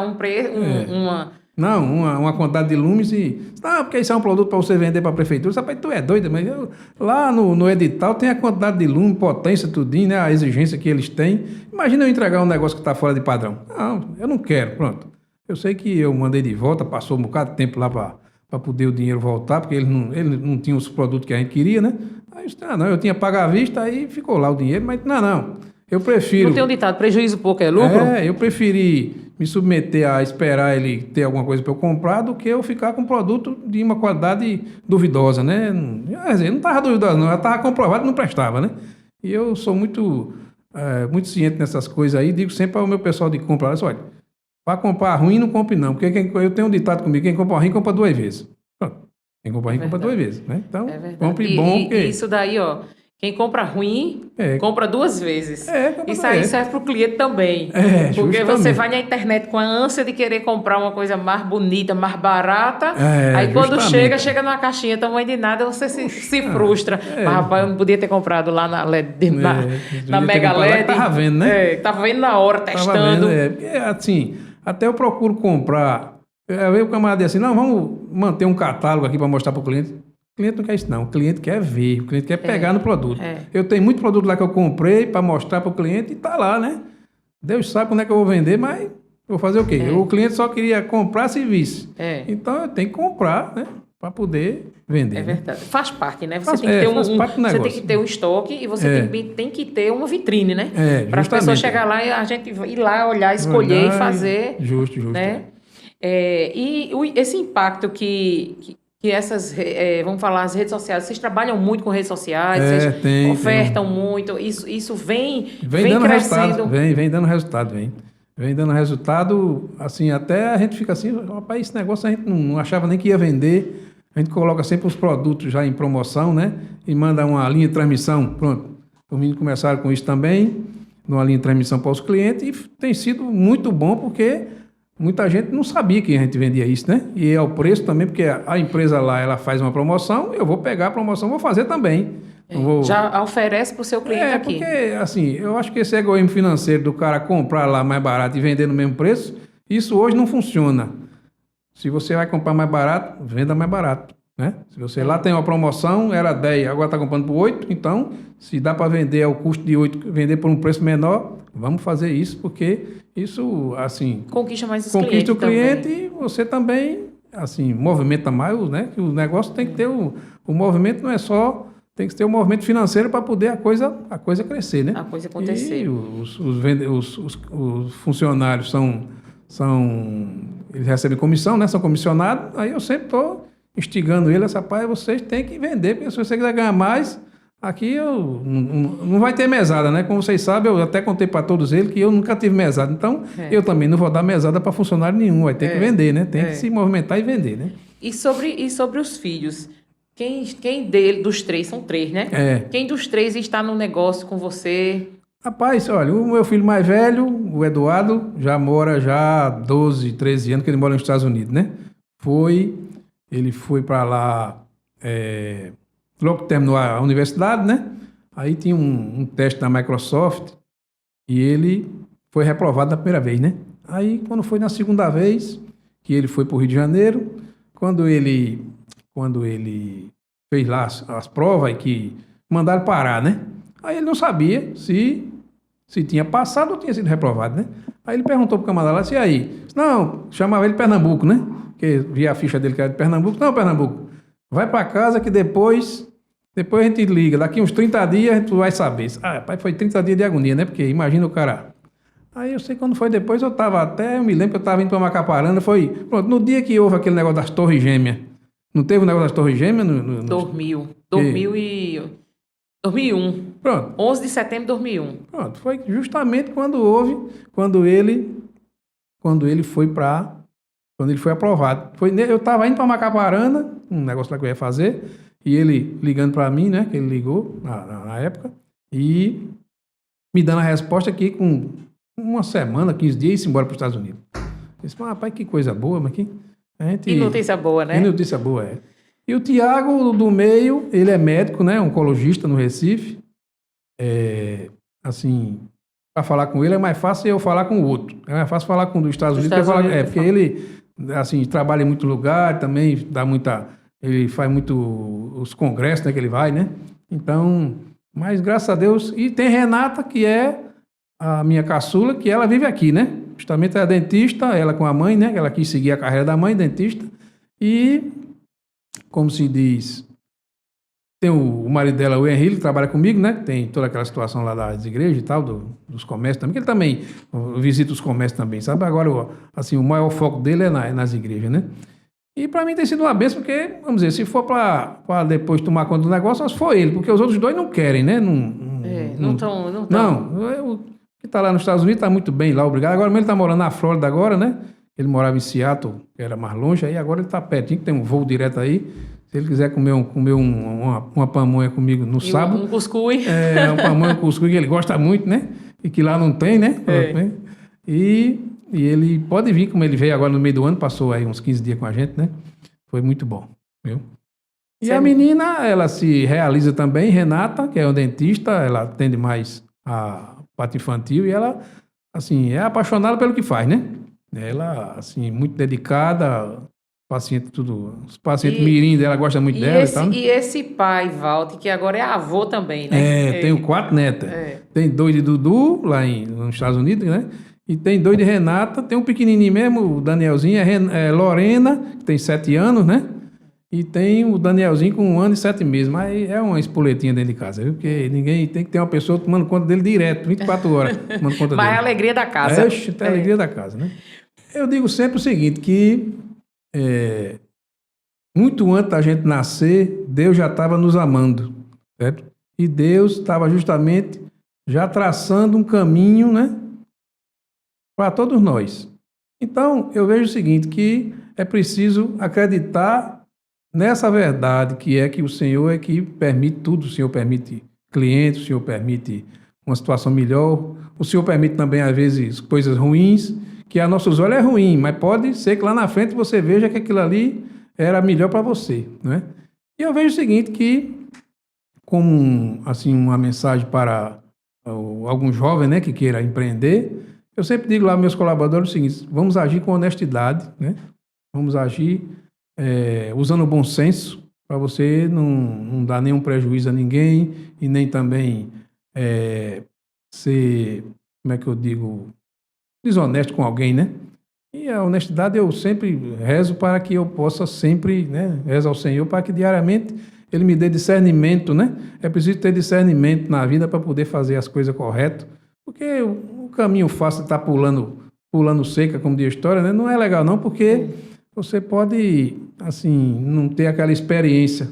Não, uma quantidade de lumes e... Ah, porque isso é um produto para você vender para a prefeitura. Rapaz, tu é doido, mas lá no edital tem a quantidade de lume, potência, tudinho, né? A exigência que eles têm. Imagina eu entregar um negócio que está fora de padrão. Não, eu não quero, pronto. Eu sei que eu mandei de volta, passou um bocado de tempo lá para poder o dinheiro voltar, porque ele não tinha os produtos que a gente queria, né? Aí eu disse, não, eu tinha pago à vista, aí ficou lá o dinheiro, mas não. Eu prefiro... Não tem um ditado, prejuízo pouco é lucro? Eu preferi me submeter a esperar ele ter alguma coisa para eu comprar do que eu ficar com um produto de uma qualidade duvidosa, né? Quer dizer, não estava duvidosa, não. Ela estava comprovada que não prestava, né? E eu sou muito ciente nessas coisas aí. Digo sempre ao meu pessoal de compra, olha, para comprar ruim, não compre não. Porque eu tenho um ditado comigo, quem compra ruim, compra 2 vezes. Pronto. Quem compra ruim, compra 2 vezes, né? Então, compre bom. Porque... isso daí, ó... Quem compra ruim, compra 2 vezes. Isso aí serve para o cliente também. Porque você vai na internet com a ânsia de querer comprar uma coisa mais bonita, mais barata. Aí quando chega numa caixinha tamanho de nada, você se frustra. Mas, rapaz, eu não podia ter comprado lá na LED, na Mega LED. Tava vendo, né? Tava vendo na hora, testando. Porque, assim, até eu procuro comprar. Aí o camarada diz assim, não, vamos manter um catálogo aqui para mostrar para o cliente. O cliente não quer isso, não. O cliente quer ver, o cliente quer pegar no produto. Eu tenho muito produto lá que eu comprei para mostrar para o cliente e tá lá, né? Deus sabe quando é que eu vou vender, mas vou fazer o quê? O cliente só queria comprar serviço. Então eu tenho que comprar, né? Para poder vender. É verdade. Né? Faz parte, né? Você faz tem que ter um estoque e você tem que ter uma vitrine, né? Para as pessoas chegarem lá e a gente ir lá, olhar, escolher e fazer. Justo. Né? E esse impacto que essas, vamos falar, as redes sociais, vocês trabalham muito com redes sociais, vocês ofertam muito, isso vem dando crescendo. Vem dando resultado, vem dando resultado, assim, até a gente fica assim, rapaz, esse negócio a gente não achava nem que ia vender, a gente coloca sempre os produtos já em promoção, né, e manda uma linha de transmissão, pronto, os meninos começaram com isso também, numa linha de transmissão para os clientes, e tem sido muito bom, porque... muita gente não sabia que a gente vendia isso, né? E é o preço também, porque a empresa lá, ela faz uma promoção, eu vou pegar a promoção, vou fazer também. Já oferece para o seu cliente aqui. Porque, assim, eu acho que esse egoísmo financeiro do cara comprar lá mais barato e vender no mesmo preço, isso hoje não funciona. Se você vai comprar mais barato, venda mais barato, né? Se você lá tem uma promoção, era 10, agora está comprando por 8, então, se dá para vender ao custo de 8, vender por um preço menor, vamos fazer isso, porque isso, assim... conquista mais os clientes. Conquista o cliente também. E você também, assim, movimenta mais, né? Que o negócio tem que ter o movimento, não é só... Tem que ter um movimento financeiro para poder a coisa crescer, né? A coisa acontecer. E os funcionários eles recebem comissão, né? São comissionados, aí eu sempre estou instigando eles, rapaz, vocês têm que vender, porque se você quiser ganhar mais... Aqui não vai ter mesada, né? Como vocês sabem, eu até contei para todos eles que eu nunca tive mesada. Então, eu também não vou dar mesada para funcionário nenhum. Vai ter que vender, né? Tem que se movimentar e vender, né? E sobre os filhos? Quem dos 3, são 3, né? Quem dos 3 está no negócio com você? Rapaz, olha, o meu filho mais velho, o Eduardo, já mora já 12, 13 anos, que ele mora nos Estados Unidos, né? Ele foi para lá... logo que terminou a universidade, né? Aí tinha um teste da Microsoft e ele foi reprovado na primeira vez, né? Aí, quando foi na segunda vez, que ele foi para o Rio de Janeiro, quando ele fez lá as provas e que mandaram parar, né? Aí ele não sabia se tinha passado ou tinha sido reprovado, né? Aí ele perguntou para o camarada lá, e aí? Não, chamava ele Pernambuco, né? porque via a ficha dele que era de Pernambuco. Não, Pernambuco, vai para casa que depois a gente liga. Daqui uns 30 dias tu vai saber. Ah, pai, foi 30 dias de agonia, né? Porque imagina o cara... Aí eu sei quando foi depois, eu me lembro que eu estava indo para Macaparana, pronto, no dia que houve aquele negócio das Torres Gêmeas. Não teve o negócio das Torres Gêmeas? 2001. Pronto. 11 de setembro de 2001. Pronto, foi justamente quando ele foi aprovado. Eu estava indo para Macaparana, um negócio lá que eu ia fazer, e ele ligando para mim, né, que ele ligou na época, e me dando a resposta aqui com uma semana, 15 dias, e embora para os Estados Unidos. Eu disse, rapaz, que coisa boa, mas que... E notícia boa, né? E notícia boa, é. E o Tiago, do meio, ele é médico, né, oncologista no Recife. Assim, para falar com ele é mais fácil eu falar com o outro. É mais fácil falar com o dos Estados Unidos. Porque ele, assim, trabalha em muito lugar, também ele faz muito os congressos, né, que ele vai, né? Então, mas graças a Deus... E tem Renata, que é a minha caçula, que ela vive aqui, né? Justamente é dentista, ela com a mãe, né? Ela quis seguir a carreira da mãe, dentista. E, como se diz, tem o marido dela, o Henrique, que trabalha comigo, né? Tem toda aquela situação lá das igrejas e tal, dos comércios também, que ele também visita os comércios também, sabe? Agora, assim, o maior foco dele é nas igrejas, né? E para mim tem sido uma bênção, porque, vamos dizer, se for para depois tomar conta do negócio, só se for ele, porque os outros dois não querem, né? Não estão. Não, que está lá nos Estados Unidos está muito bem lá, obrigado. Agora mesmo ele está morando na Flórida agora, né? Ele morava em Seattle, que era mais longe, aí agora ele está pertinho, que tem um voo direto aí. Se ele quiser comer uma pamonha comigo no sábado... Um cuscuz. Um pamonha com cuscuz, que ele gosta muito, né? E que lá não tem, né? E ele pode vir, como ele veio agora no meio do ano, passou aí uns 15 dias com a gente, né? Foi muito bom, viu? E a menina, ela se realiza também, Renata, que é uma dentista, ela atende mais a parte infantil e ela, assim, é apaixonada pelo que faz, né? Ela, assim, muito dedicada, os pacientes mirim dela gostam muito dela e tal. E esse pai, Walter, que agora é avô também, né? Tenho 4 netas. Tem 2 de Dudu, lá nos Estados Unidos, né? E tem 2 de Renata, tem um pequenininho mesmo, o Danielzinho, Lorena, que tem 7 anos, né? E tem o Danielzinho com 1 ano e 7 meses, mas é uma espoletinha dentro de casa, viu? Porque ninguém tem que ter uma pessoa tomando conta dele direto, 24 horas tomando conta dele. Mas é a alegria da casa. É a alegria da casa, né? Eu digo sempre o seguinte, que muito antes da gente nascer, Deus já estava nos amando, certo? E Deus estava justamente já traçando um caminho, né? Para todos nós. Então, eu vejo o seguinte, que é preciso acreditar nessa verdade, que é que o Senhor é que permite tudo. O Senhor permite clientes, o Senhor permite uma situação melhor, o Senhor permite também, às vezes, coisas ruins, que a nossos olhos é ruim, mas pode ser que lá na frente você veja que aquilo ali era melhor para você, né? E eu vejo o seguinte, que como, assim, uma mensagem para algum jovem, né, que queira empreender, eu sempre digo lá aos meus colaboradores o seguinte: vamos agir com honestidade, né? Vamos agir usando o bom senso, para você não dar nenhum prejuízo a ninguém e nem também ser, como é que eu digo, desonesto com alguém, né? E a honestidade eu sempre rezo para que eu possa sempre, né, rezo ao Senhor para que diariamente Ele me dê discernimento, né? É preciso ter discernimento na vida para poder fazer as coisas corretas, porque o caminho fácil de estar pulando seca, como diz a história, né? Não é legal não, porque você pode, assim, não ter aquela experiência.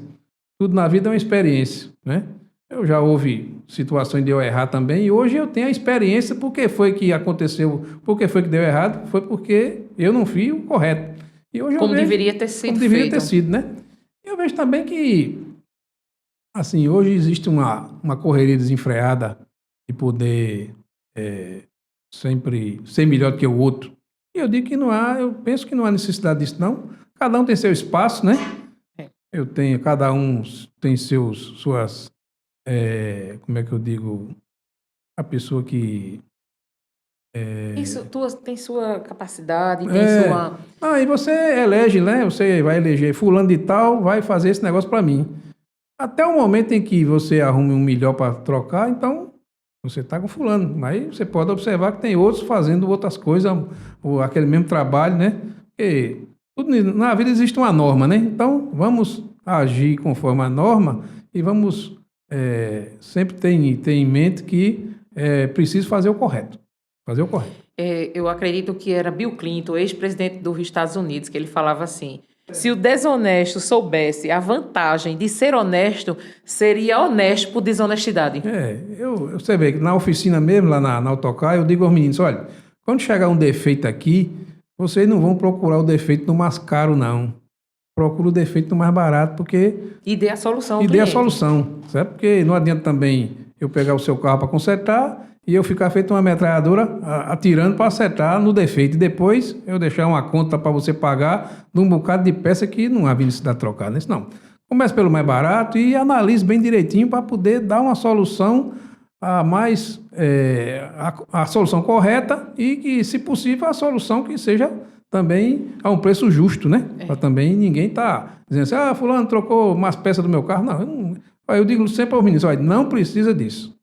Tudo na vida é uma experiência, né? Eu já houve situações de eu errar também, e hoje eu tenho a experiência. Por que foi que aconteceu, por que foi que deu errado? Foi porque eu não fiz o correto. E hoje como deveria ter sido como deveria ter sido, né? Eu vejo também que, assim, hoje existe uma correria desenfreada de poder sempre ser melhor do que o outro. E eu digo que não há, eu penso que não há necessidade disso, não. Cada um tem seu espaço, né? Cada um tem suas como é que eu digo, a pessoa que tem sua capacidade, tem sua... E você elege, né? Você vai eleger fulano de tal, vai fazer esse negócio para mim. Até o momento em que você arrume um melhor para trocar, então você está com fulano. Mas você pode observar que tem outros fazendo outras coisas, aquele mesmo trabalho, né? Porque Na vida existe uma norma, né? Então, vamos agir conforme a norma e vamos sempre ter em mente que é preciso fazer o correto. Fazer o correto. Eu acredito que era Bill Clinton, ex-presidente dos Estados Unidos, que ele falava assim: se o desonesto soubesse a vantagem de ser honesto, seria honesto por desonestidade. Você vê que na oficina mesmo, lá na Autocar, eu digo aos meninos, olha, quando chegar um defeito aqui, vocês não vão procurar o defeito no mais caro, não. Procura o defeito no mais barato, porque... E dê a solução ao E dê a cliente. solução, certo? Porque não adianta também eu pegar o seu carro para consertar e eu ficar feito uma metralhadora atirando para acertar no defeito. E depois eu deixar uma conta para você pagar de um bocado de peça que não havia necessidade de trocar, né? Não. Comece pelo mais barato e analise bem direitinho para poder dar uma solução a solução correta e que, se possível, a solução que seja também a um preço justo, né? Para também ninguém tá dizendo assim, fulano trocou umas peças do meu carro. Não, eu digo sempre aos meninos, olha, não precisa disso.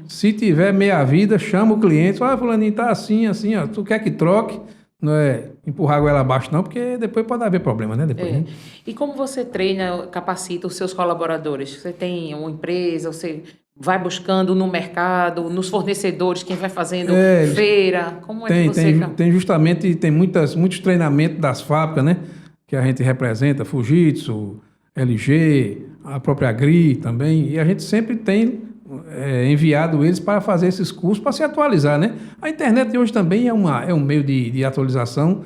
Se tiver meia vida, chama o cliente, fulaninho, tá assim, ó, tu quer que troque? Não é empurrar a goela abaixo não, porque depois pode haver problema, né? Depois, né? E como você treina, capacita os seus colaboradores? Você tem uma empresa, você vai buscando no mercado, nos fornecedores, quem vai fazendo feira? Como é que você... Tem muitos treinamentos das fábricas, né? Que a gente representa, Fujitsu, LG, a própria Agri também, e a gente sempre tem enviado eles para fazer esses cursos, para se atualizar, né? A internet hoje também é um meio de atualização,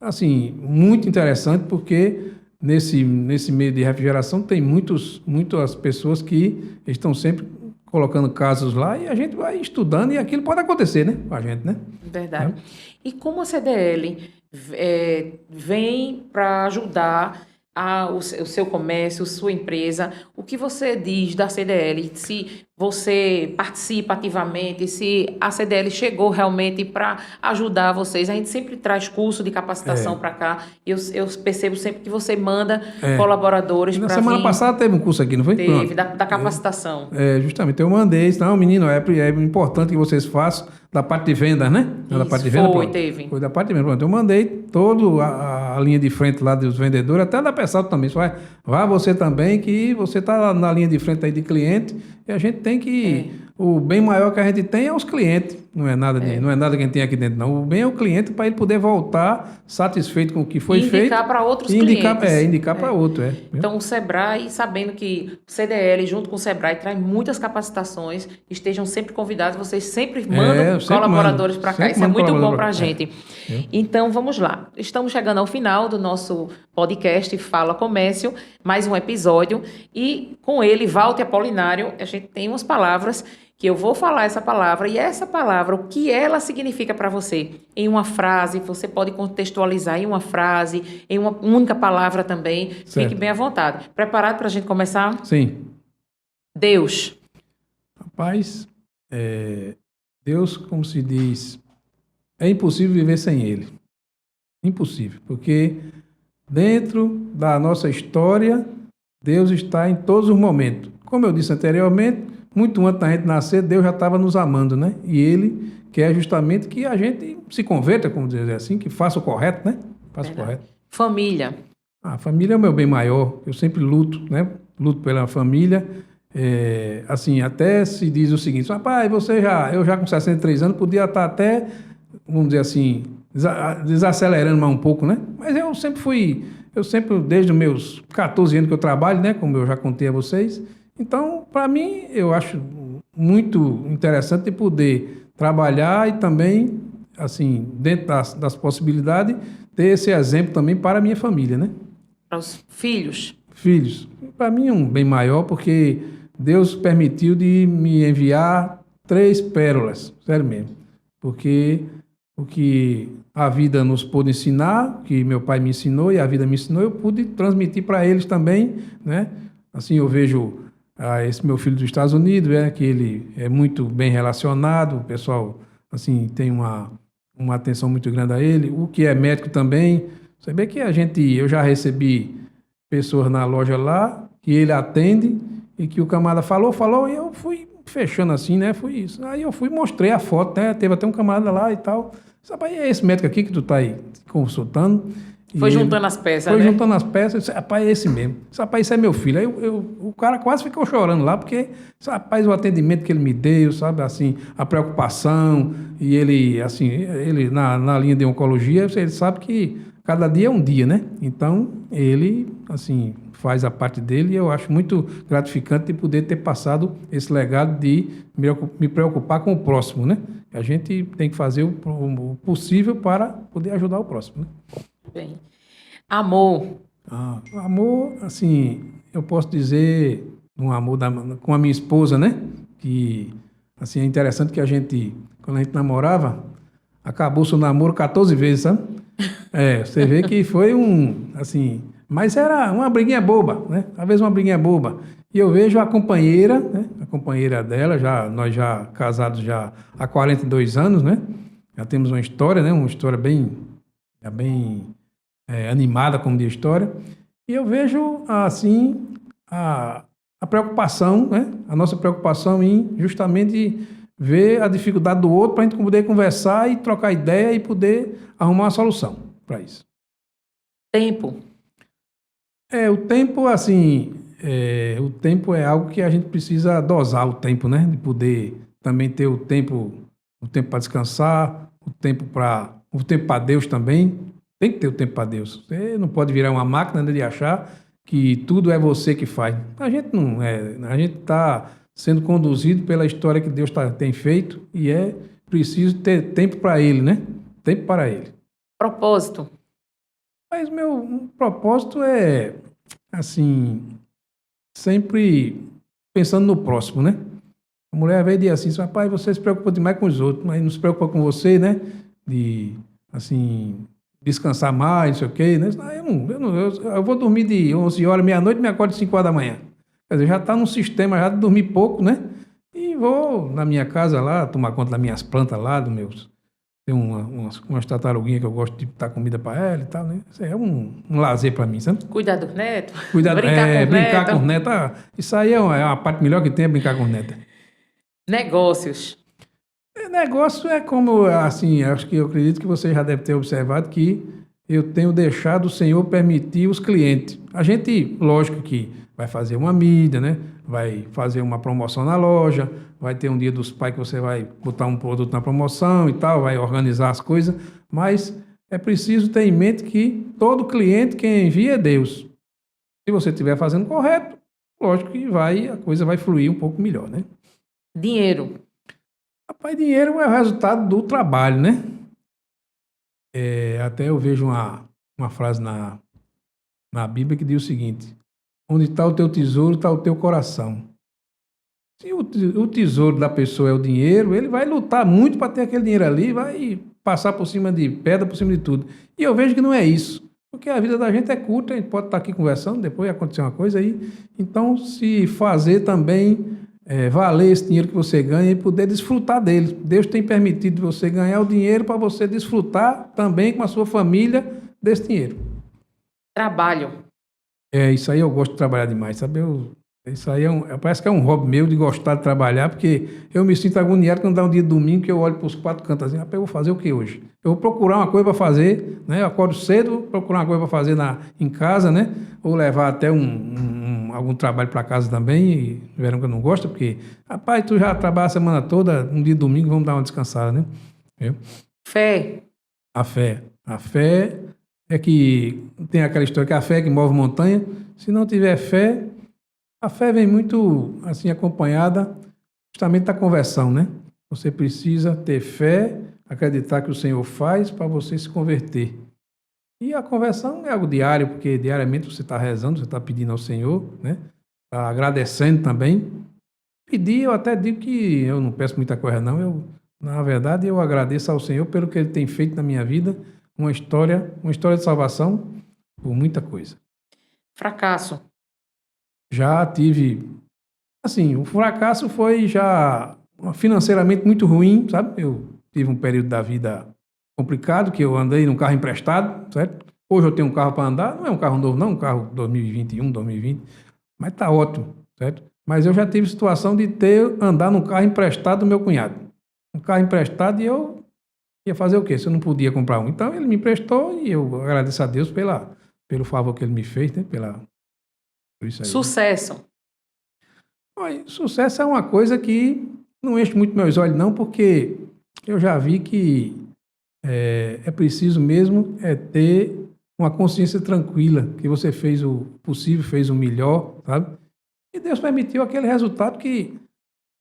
assim, muito interessante, porque nesse meio de refrigeração tem muitas pessoas que estão sempre colocando casos lá e a gente vai estudando e aquilo pode acontecer, né? Com a gente, né? Verdade. E como a CDL vem para ajudar o seu comércio, sua empresa, o que você diz da CDL? Se você participa ativamente, se a CDL chegou realmente para ajudar vocês. A gente sempre traz curso de capacitação para cá. Eu percebo sempre que você manda colaboradores para vir. Na semana passada teve um curso aqui, não foi? Teve, da capacitação. Justamente, eu mandei. Não, menino, é importante que vocês façam da parte de venda, né? Da parte de venda, teve. Foi da parte de venda. Pronto, eu mandei toda a linha de frente lá dos vendedores, até da pessoal também. Vá você também, que você está na linha de frente aí de cliente, e a gente tem que... O bem maior que a gente tem é os clientes. Não é nada que a gente tem aqui dentro, não. O bem é o cliente para ele poder voltar satisfeito com o que foi feito. Indicar para outros clientes. Indicar para outro, Então, o Sebrae, sabendo que o CDL, junto com o Sebrae, traz muitas capacitações, estejam sempre convidados, vocês sempre mandam colaboradores para cá. Isso é muito bom para a gente. Então, vamos lá. Estamos chegando ao final do nosso podcast Fala Comércio, mais um episódio. E com ele, Walter Apolinário, a gente tem umas palavras que eu vou falar essa palavra, e essa palavra, o que ela significa para você? Em uma frase, você pode contextualizar em uma frase, em uma única palavra também. Certo. Fique bem à vontade. Preparado para a gente começar? Sim. Deus. Rapaz, Deus, como se diz, é impossível viver sem Ele. Impossível, porque dentro da nossa história, Deus está em todos os momentos. Como eu disse anteriormente, muito antes da gente nascer, Deus já estava nos amando, né? E Ele quer justamente que a gente se converta, como dizer assim, que faça o correto, né? Faça o correto. Família. A família é o meu bem maior. Eu sempre luto, né? Luto pela família. Assim, até se diz o seguinte, rapaz, eu já com 63 anos, podia estar até, vamos dizer assim, desacelerando mais um pouco, né? Mas eu sempre, desde os meus 14 anos que eu trabalho, né? Como eu já contei a vocês. Então, para mim, eu acho muito interessante de poder trabalhar e também, assim, dentro das possibilidades, ter esse exemplo também para a minha família, né? Para os filhos. Filhos. Para mim é um bem maior, porque Deus permitiu de me enviar 3 pérolas, sério mesmo. Porque o que a vida nos pôde ensinar, que meu pai me ensinou e a vida me ensinou, eu pude transmitir para eles também, né? Assim, eu vejo... esse meu filho dos Estados Unidos, que ele é muito bem relacionado, o pessoal assim, tem uma atenção muito grande a ele, o que é médico também. Você vê que eu já recebi pessoas na loja lá, que ele atende, e que o camarada falou, e eu fui fechando assim, né, foi isso. Aí eu mostrei a foto, né, teve até um camarada lá e tal. Sabe, é esse médico aqui que tu tá aí consultando? Foi juntando as peças, Foi né? juntando as peças, eu disse, rapaz, é esse mesmo. Esse rapaz, esse é meu filho. Aí o cara quase ficou chorando lá, porque, rapaz, o atendimento que ele me deu, sabe, assim, a preocupação, e ele, assim, ele na linha de oncologia, ele sabe que cada dia é um dia, né? Então, ele, assim, faz a parte dele e eu acho muito gratificante de poder ter passado esse legado de me preocupar com o próximo, né? A gente tem que fazer o possível para poder ajudar o próximo, né? Bem. Amor. O amor, assim, eu posso dizer um amor com a minha esposa, né? Que, assim, é interessante que quando a gente namorava, acabou-se o namoro 14 vezes, sabe? Você vê que foi assim, mas era uma briguinha boba, né? Às vezes uma briguinha boba. E eu vejo a companheira, né? A companheira dela, nós já casados já há 42 anos, né? Já temos uma história, né? Uma história bem animada, como diz a história. E eu vejo, assim, a preocupação, né? A nossa preocupação em justamente ver a dificuldade do outro para a gente poder conversar e trocar ideia e poder arrumar uma solução para isso. Tempo. O tempo, assim, o tempo é algo que a gente precisa dosar o tempo, né? De poder também ter o tempo para descansar, o tempo para Deus também. Tem que ter o tempo para Deus. Você não pode virar uma máquina, né, de achar que tudo é você que faz. A gente não é. A gente está sendo conduzido pela história que Deus tem feito e é preciso ter tempo para Ele, né? Tempo para Ele. Propósito. Mas meu propósito é, assim, sempre pensando no próximo, né? A mulher veio dizer assim, rapaz, você se preocupa demais com os outros, mas não se preocupa com você, né? De, assim, descansar mais, não sei o quê, né? Eu vou dormir de 11 horas, meia-noite, me acordo de 5 horas da manhã. Quer dizer, já está num sistema já de dormir pouco, né? E vou na minha casa lá, tomar conta das minhas plantas lá, dos meus... Tem umas tartaruguinhas que eu gosto de dar comida para ela e tal, né? Isso aí é um lazer para mim, sabe? Cuidar do neto. Brincar Brincar com com os neto. netos. Isso aí é uma parte melhor que tem, é brincar com os netos. Negócios. Negócio é como, assim, eu acredito que você já deve ter observado que eu tenho deixado o Senhor permitir os clientes. A gente, lógico que vai fazer uma mídia, né? Vai fazer uma promoção na loja, vai ter um dia dos pais que você vai botar um produto na promoção e tal, vai organizar as coisas, mas é preciso ter em mente que todo cliente quem envia é Deus. Se você estiver fazendo correto, lógico que a coisa vai fluir um pouco melhor, né? Dinheiro. Rapaz, dinheiro é o resultado do trabalho, né? Até eu vejo uma frase na Bíblia que diz o seguinte: onde está o teu tesouro, está o teu coração. Se o tesouro da pessoa é o dinheiro, ele vai lutar muito para ter aquele dinheiro ali, vai passar por cima de pedra, por cima de tudo. E eu vejo que não é isso. Porque a vida da gente é curta, a gente pode estar aqui conversando, depois acontecer uma coisa aí. Então, se fazer também valer esse dinheiro que você ganha e poder desfrutar dele. Deus tem permitido você ganhar o dinheiro para você desfrutar também com a sua família desse dinheiro. Trabalho. Isso aí eu gosto de trabalhar demais, sabe? Isso aí parece que é um hobby meu de gostar de trabalhar, porque eu me sinto agoniado quando dá um dia de domingo que eu olho para os 4 cantos assim, rapaz, eu vou fazer o que hoje? Eu vou procurar uma coisa para fazer, né? Eu acordo cedo, vou procurar uma coisa para fazer em casa, né? Ou levar até algum trabalho para casa também, e verão que eu não gosto, porque, rapaz, tu já trabalha a semana toda, um dia de domingo, vamos dar uma descansada, né? Fé. A fé é que tem aquela história que a fé é que move montanha. Se não tiver fé, a fé vem muito assim acompanhada justamente da conversão, né? Você precisa ter fé, acreditar que o Senhor faz para você se converter. E a conversão é algo diário, porque diariamente você está rezando, você está pedindo ao Senhor, né? Está agradecendo também. Pedir, eu até digo que eu não peço muita coisa não, na verdade eu agradeço ao Senhor pelo que Ele tem feito na minha vida, uma história de salvação por muita coisa. Fracasso. Já tive, assim, o fracasso foi já financeiramente muito ruim, sabe? Eu tive um período da vida complicado, que eu andei num carro emprestado, certo? Hoje eu tenho um carro para andar, não é um carro novo não, um carro 2021, 2020, mas tá ótimo, certo? Mas eu já tive situação de andar num carro emprestado do meu cunhado. Um carro emprestado e ia fazer o quê? Se eu não podia comprar um. Então, ele me emprestou e eu agradeço a Deus pelo favor que ele me fez, né? Por isso aí. Sucesso. Olha, sucesso é uma coisa que não enche muito meus olhos, não, porque eu já vi que é preciso mesmo ter uma consciência tranquila, que você fez o possível, fez o melhor, sabe? E Deus permitiu aquele resultado que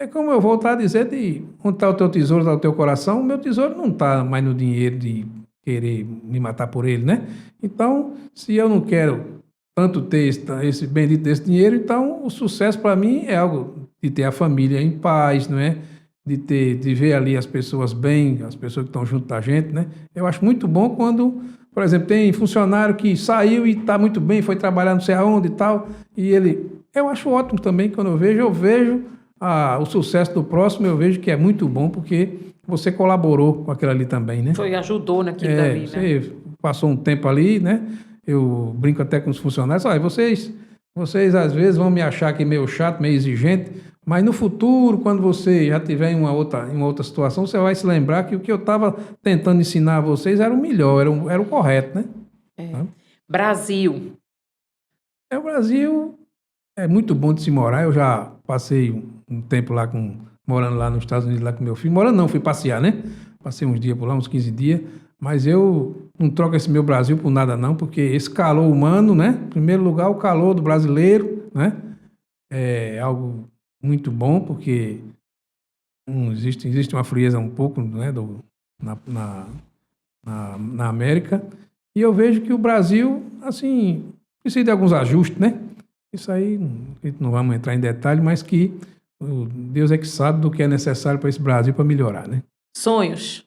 é como eu voltar a dizer, de onde está o teu tesouro, está o teu coração. O meu tesouro não está mais no dinheiro de querer me matar por ele, né? Então, se eu não quero tanto ter esse bendito desse dinheiro, então o sucesso para mim é algo de ter a família em paz, não é? De ver ali as pessoas bem, as pessoas que estão junto da gente, né? Eu acho muito bom quando, por exemplo, tem funcionário que saiu e está muito bem, foi trabalhar não sei aonde e tal, e eu acho ótimo também quando eu vejo o sucesso do próximo, eu vejo que é muito bom, porque você colaborou com aquilo ali também, né? Ajudou naquilo dali, né? Você passou um tempo ali, né? Eu brinco até com os funcionários, olha, vocês às vezes vão me achar aqui meio chato, meio exigente, mas no futuro, quando você já tiver em uma outra situação, você vai se lembrar que o que eu estava tentando ensinar a vocês era o melhor, era o correto, né? Brasil. O Brasil é muito bom de se morar. Eu já passei um tempo lá morando lá nos Estados Unidos lá com meu filho. Morando não, fui passear, né? Passei uns dias por lá, uns 15 dias. Mas eu não troco esse meu Brasil por nada não, porque esse calor humano, né? Em primeiro lugar, o calor do brasileiro, né? É algo muito bom, porque existe uma frieza um pouco, né? Na América. E eu vejo que o Brasil, assim, precisa de alguns ajustes, né? Isso aí, a gente não vamos entrar em detalhe, mas que Deus é que sabe do que é necessário para esse Brasil para melhorar, né? Sonhos.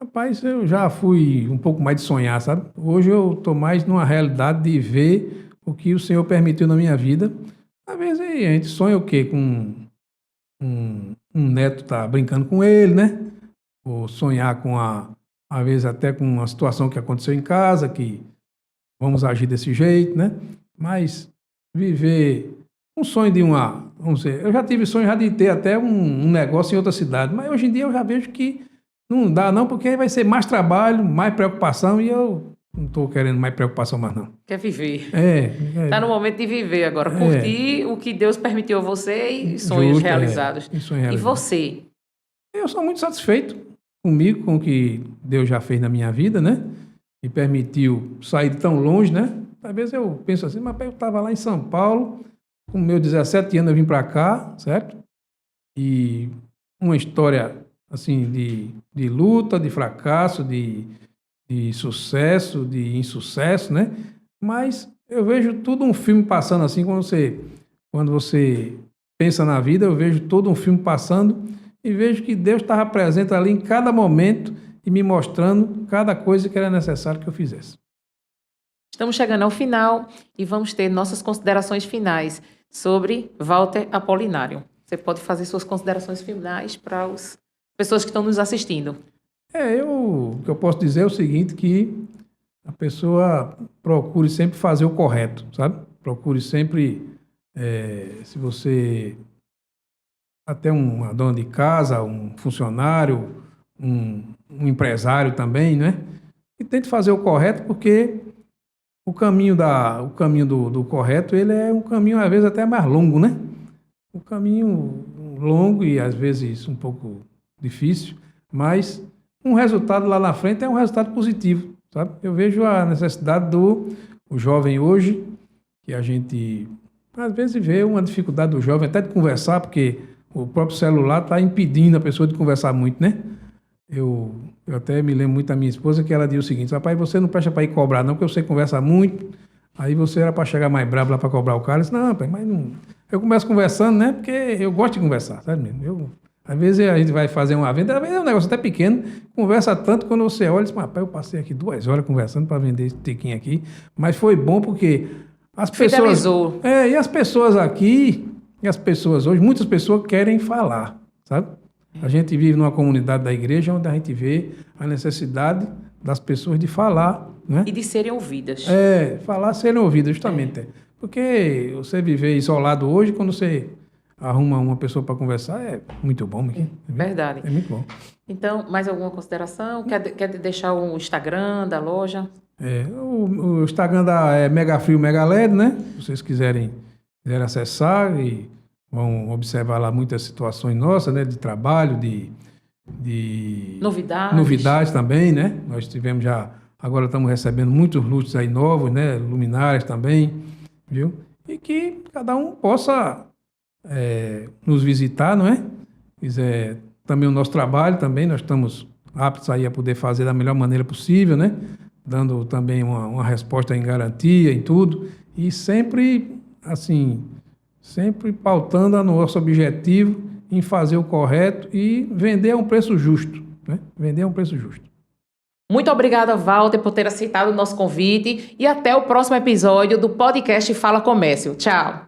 Rapaz, eu já fui um pouco mais de sonhar, sabe? Hoje eu estou mais numa realidade de ver o que o Senhor permitiu na minha vida. Às vezes a gente sonha o quê? Com um neto tá brincando com ele, né? Ou sonhar às vezes até com uma situação que aconteceu em casa, que vamos agir desse jeito, né? Mas viver um sonho vamos dizer, eu já tive sonho já de ter até um negócio em outra cidade, mas hoje em dia eu já vejo que não dá não, porque aí vai ser mais trabalho, mais preocupação, e eu não estou querendo mais preocupação mais não. Quer viver. Está no momento de viver agora, curtir o que Deus permitiu a você e sonhos realizados. E você? Eu sou muito satisfeito comigo, com o que Deus já fez na minha vida, né? Me permitiu sair de tão longe, né? Às vezes eu penso assim, mas eu estava lá em São Paulo, com meus 17 anos eu vim para cá, certo? E uma história assim de luta, de fracasso, de sucesso, de insucesso, né? Mas eu vejo tudo um filme passando assim, quando você pensa na vida, eu vejo todo um filme passando e vejo que Deus estava presente ali em cada momento e me mostrando cada coisa que era necessário que eu fizesse. Estamos chegando ao final e vamos ter nossas considerações finais sobre Walter Apolinário. Você pode fazer suas considerações finais para as pessoas que estão nos assistindo. O que eu posso dizer é o seguinte, que a pessoa procure sempre fazer o correto, sabe? Procure sempre, se você até uma dona de casa, um funcionário, um empresário também, né? E tente fazer o correto, porque o caminho do correto, ele é um caminho, às vezes, até mais longo, né? Um caminho longo e, às vezes, um pouco difícil, mas um resultado lá na frente é um resultado positivo, sabe? Eu vejo a necessidade do jovem hoje, que a gente, às vezes, vê uma dificuldade do jovem até de conversar, porque o próprio celular está impedindo a pessoa de conversar muito, né? Eu até me lembro muito da minha esposa, que ela diz o seguinte: rapaz, você não presta para ir cobrar não, porque você conversa muito, aí você era para chegar mais bravo lá para cobrar o cara. Eu disse, não, rapaz, mas não... Eu começo conversando, né? Porque eu gosto de conversar, sabe mesmo? Às vezes a gente vai fazer uma venda, às vezes é um negócio até pequeno, conversa tanto, quando você olha e diz, rapaz, eu passei aqui 2 horas conversando para vender esse tiquinho aqui, mas foi bom porque as pessoas... Fidelizou. E as pessoas aqui, hoje, muitas pessoas querem falar, sabe? A gente vive numa comunidade da igreja onde a gente vê a necessidade das pessoas de falar, né? E de serem ouvidas. Falar, serem ouvidas, justamente. Porque você viver isolado hoje, quando você... arruma uma pessoa para conversar, é muito bom, Miquinho. Verdade. É muito bom. Então, mais alguma consideração? Quer deixar o Instagram da loja? O Instagram é Mega Frio Mega LED, né? Se vocês quiserem acessar e vão observar lá muitas situações nossas, né? De trabalho, de novidades também, né? Nós tivemos agora estamos recebendo muitos luxos aí novos, né? Luminárias também, viu? E que cada um possa nos visitar, não é? Quiser também o nosso trabalho também, nós estamos aptos aí a poder fazer da melhor maneira possível, né? Dando também uma resposta em garantia, em tudo, e sempre, assim, sempre pautando o nosso objetivo em fazer o correto e vender a um preço justo, né? Vender a um preço justo. Muito obrigada, Walter, por ter aceitado o nosso convite e até o próximo episódio do podcast Fala Comércio. Tchau!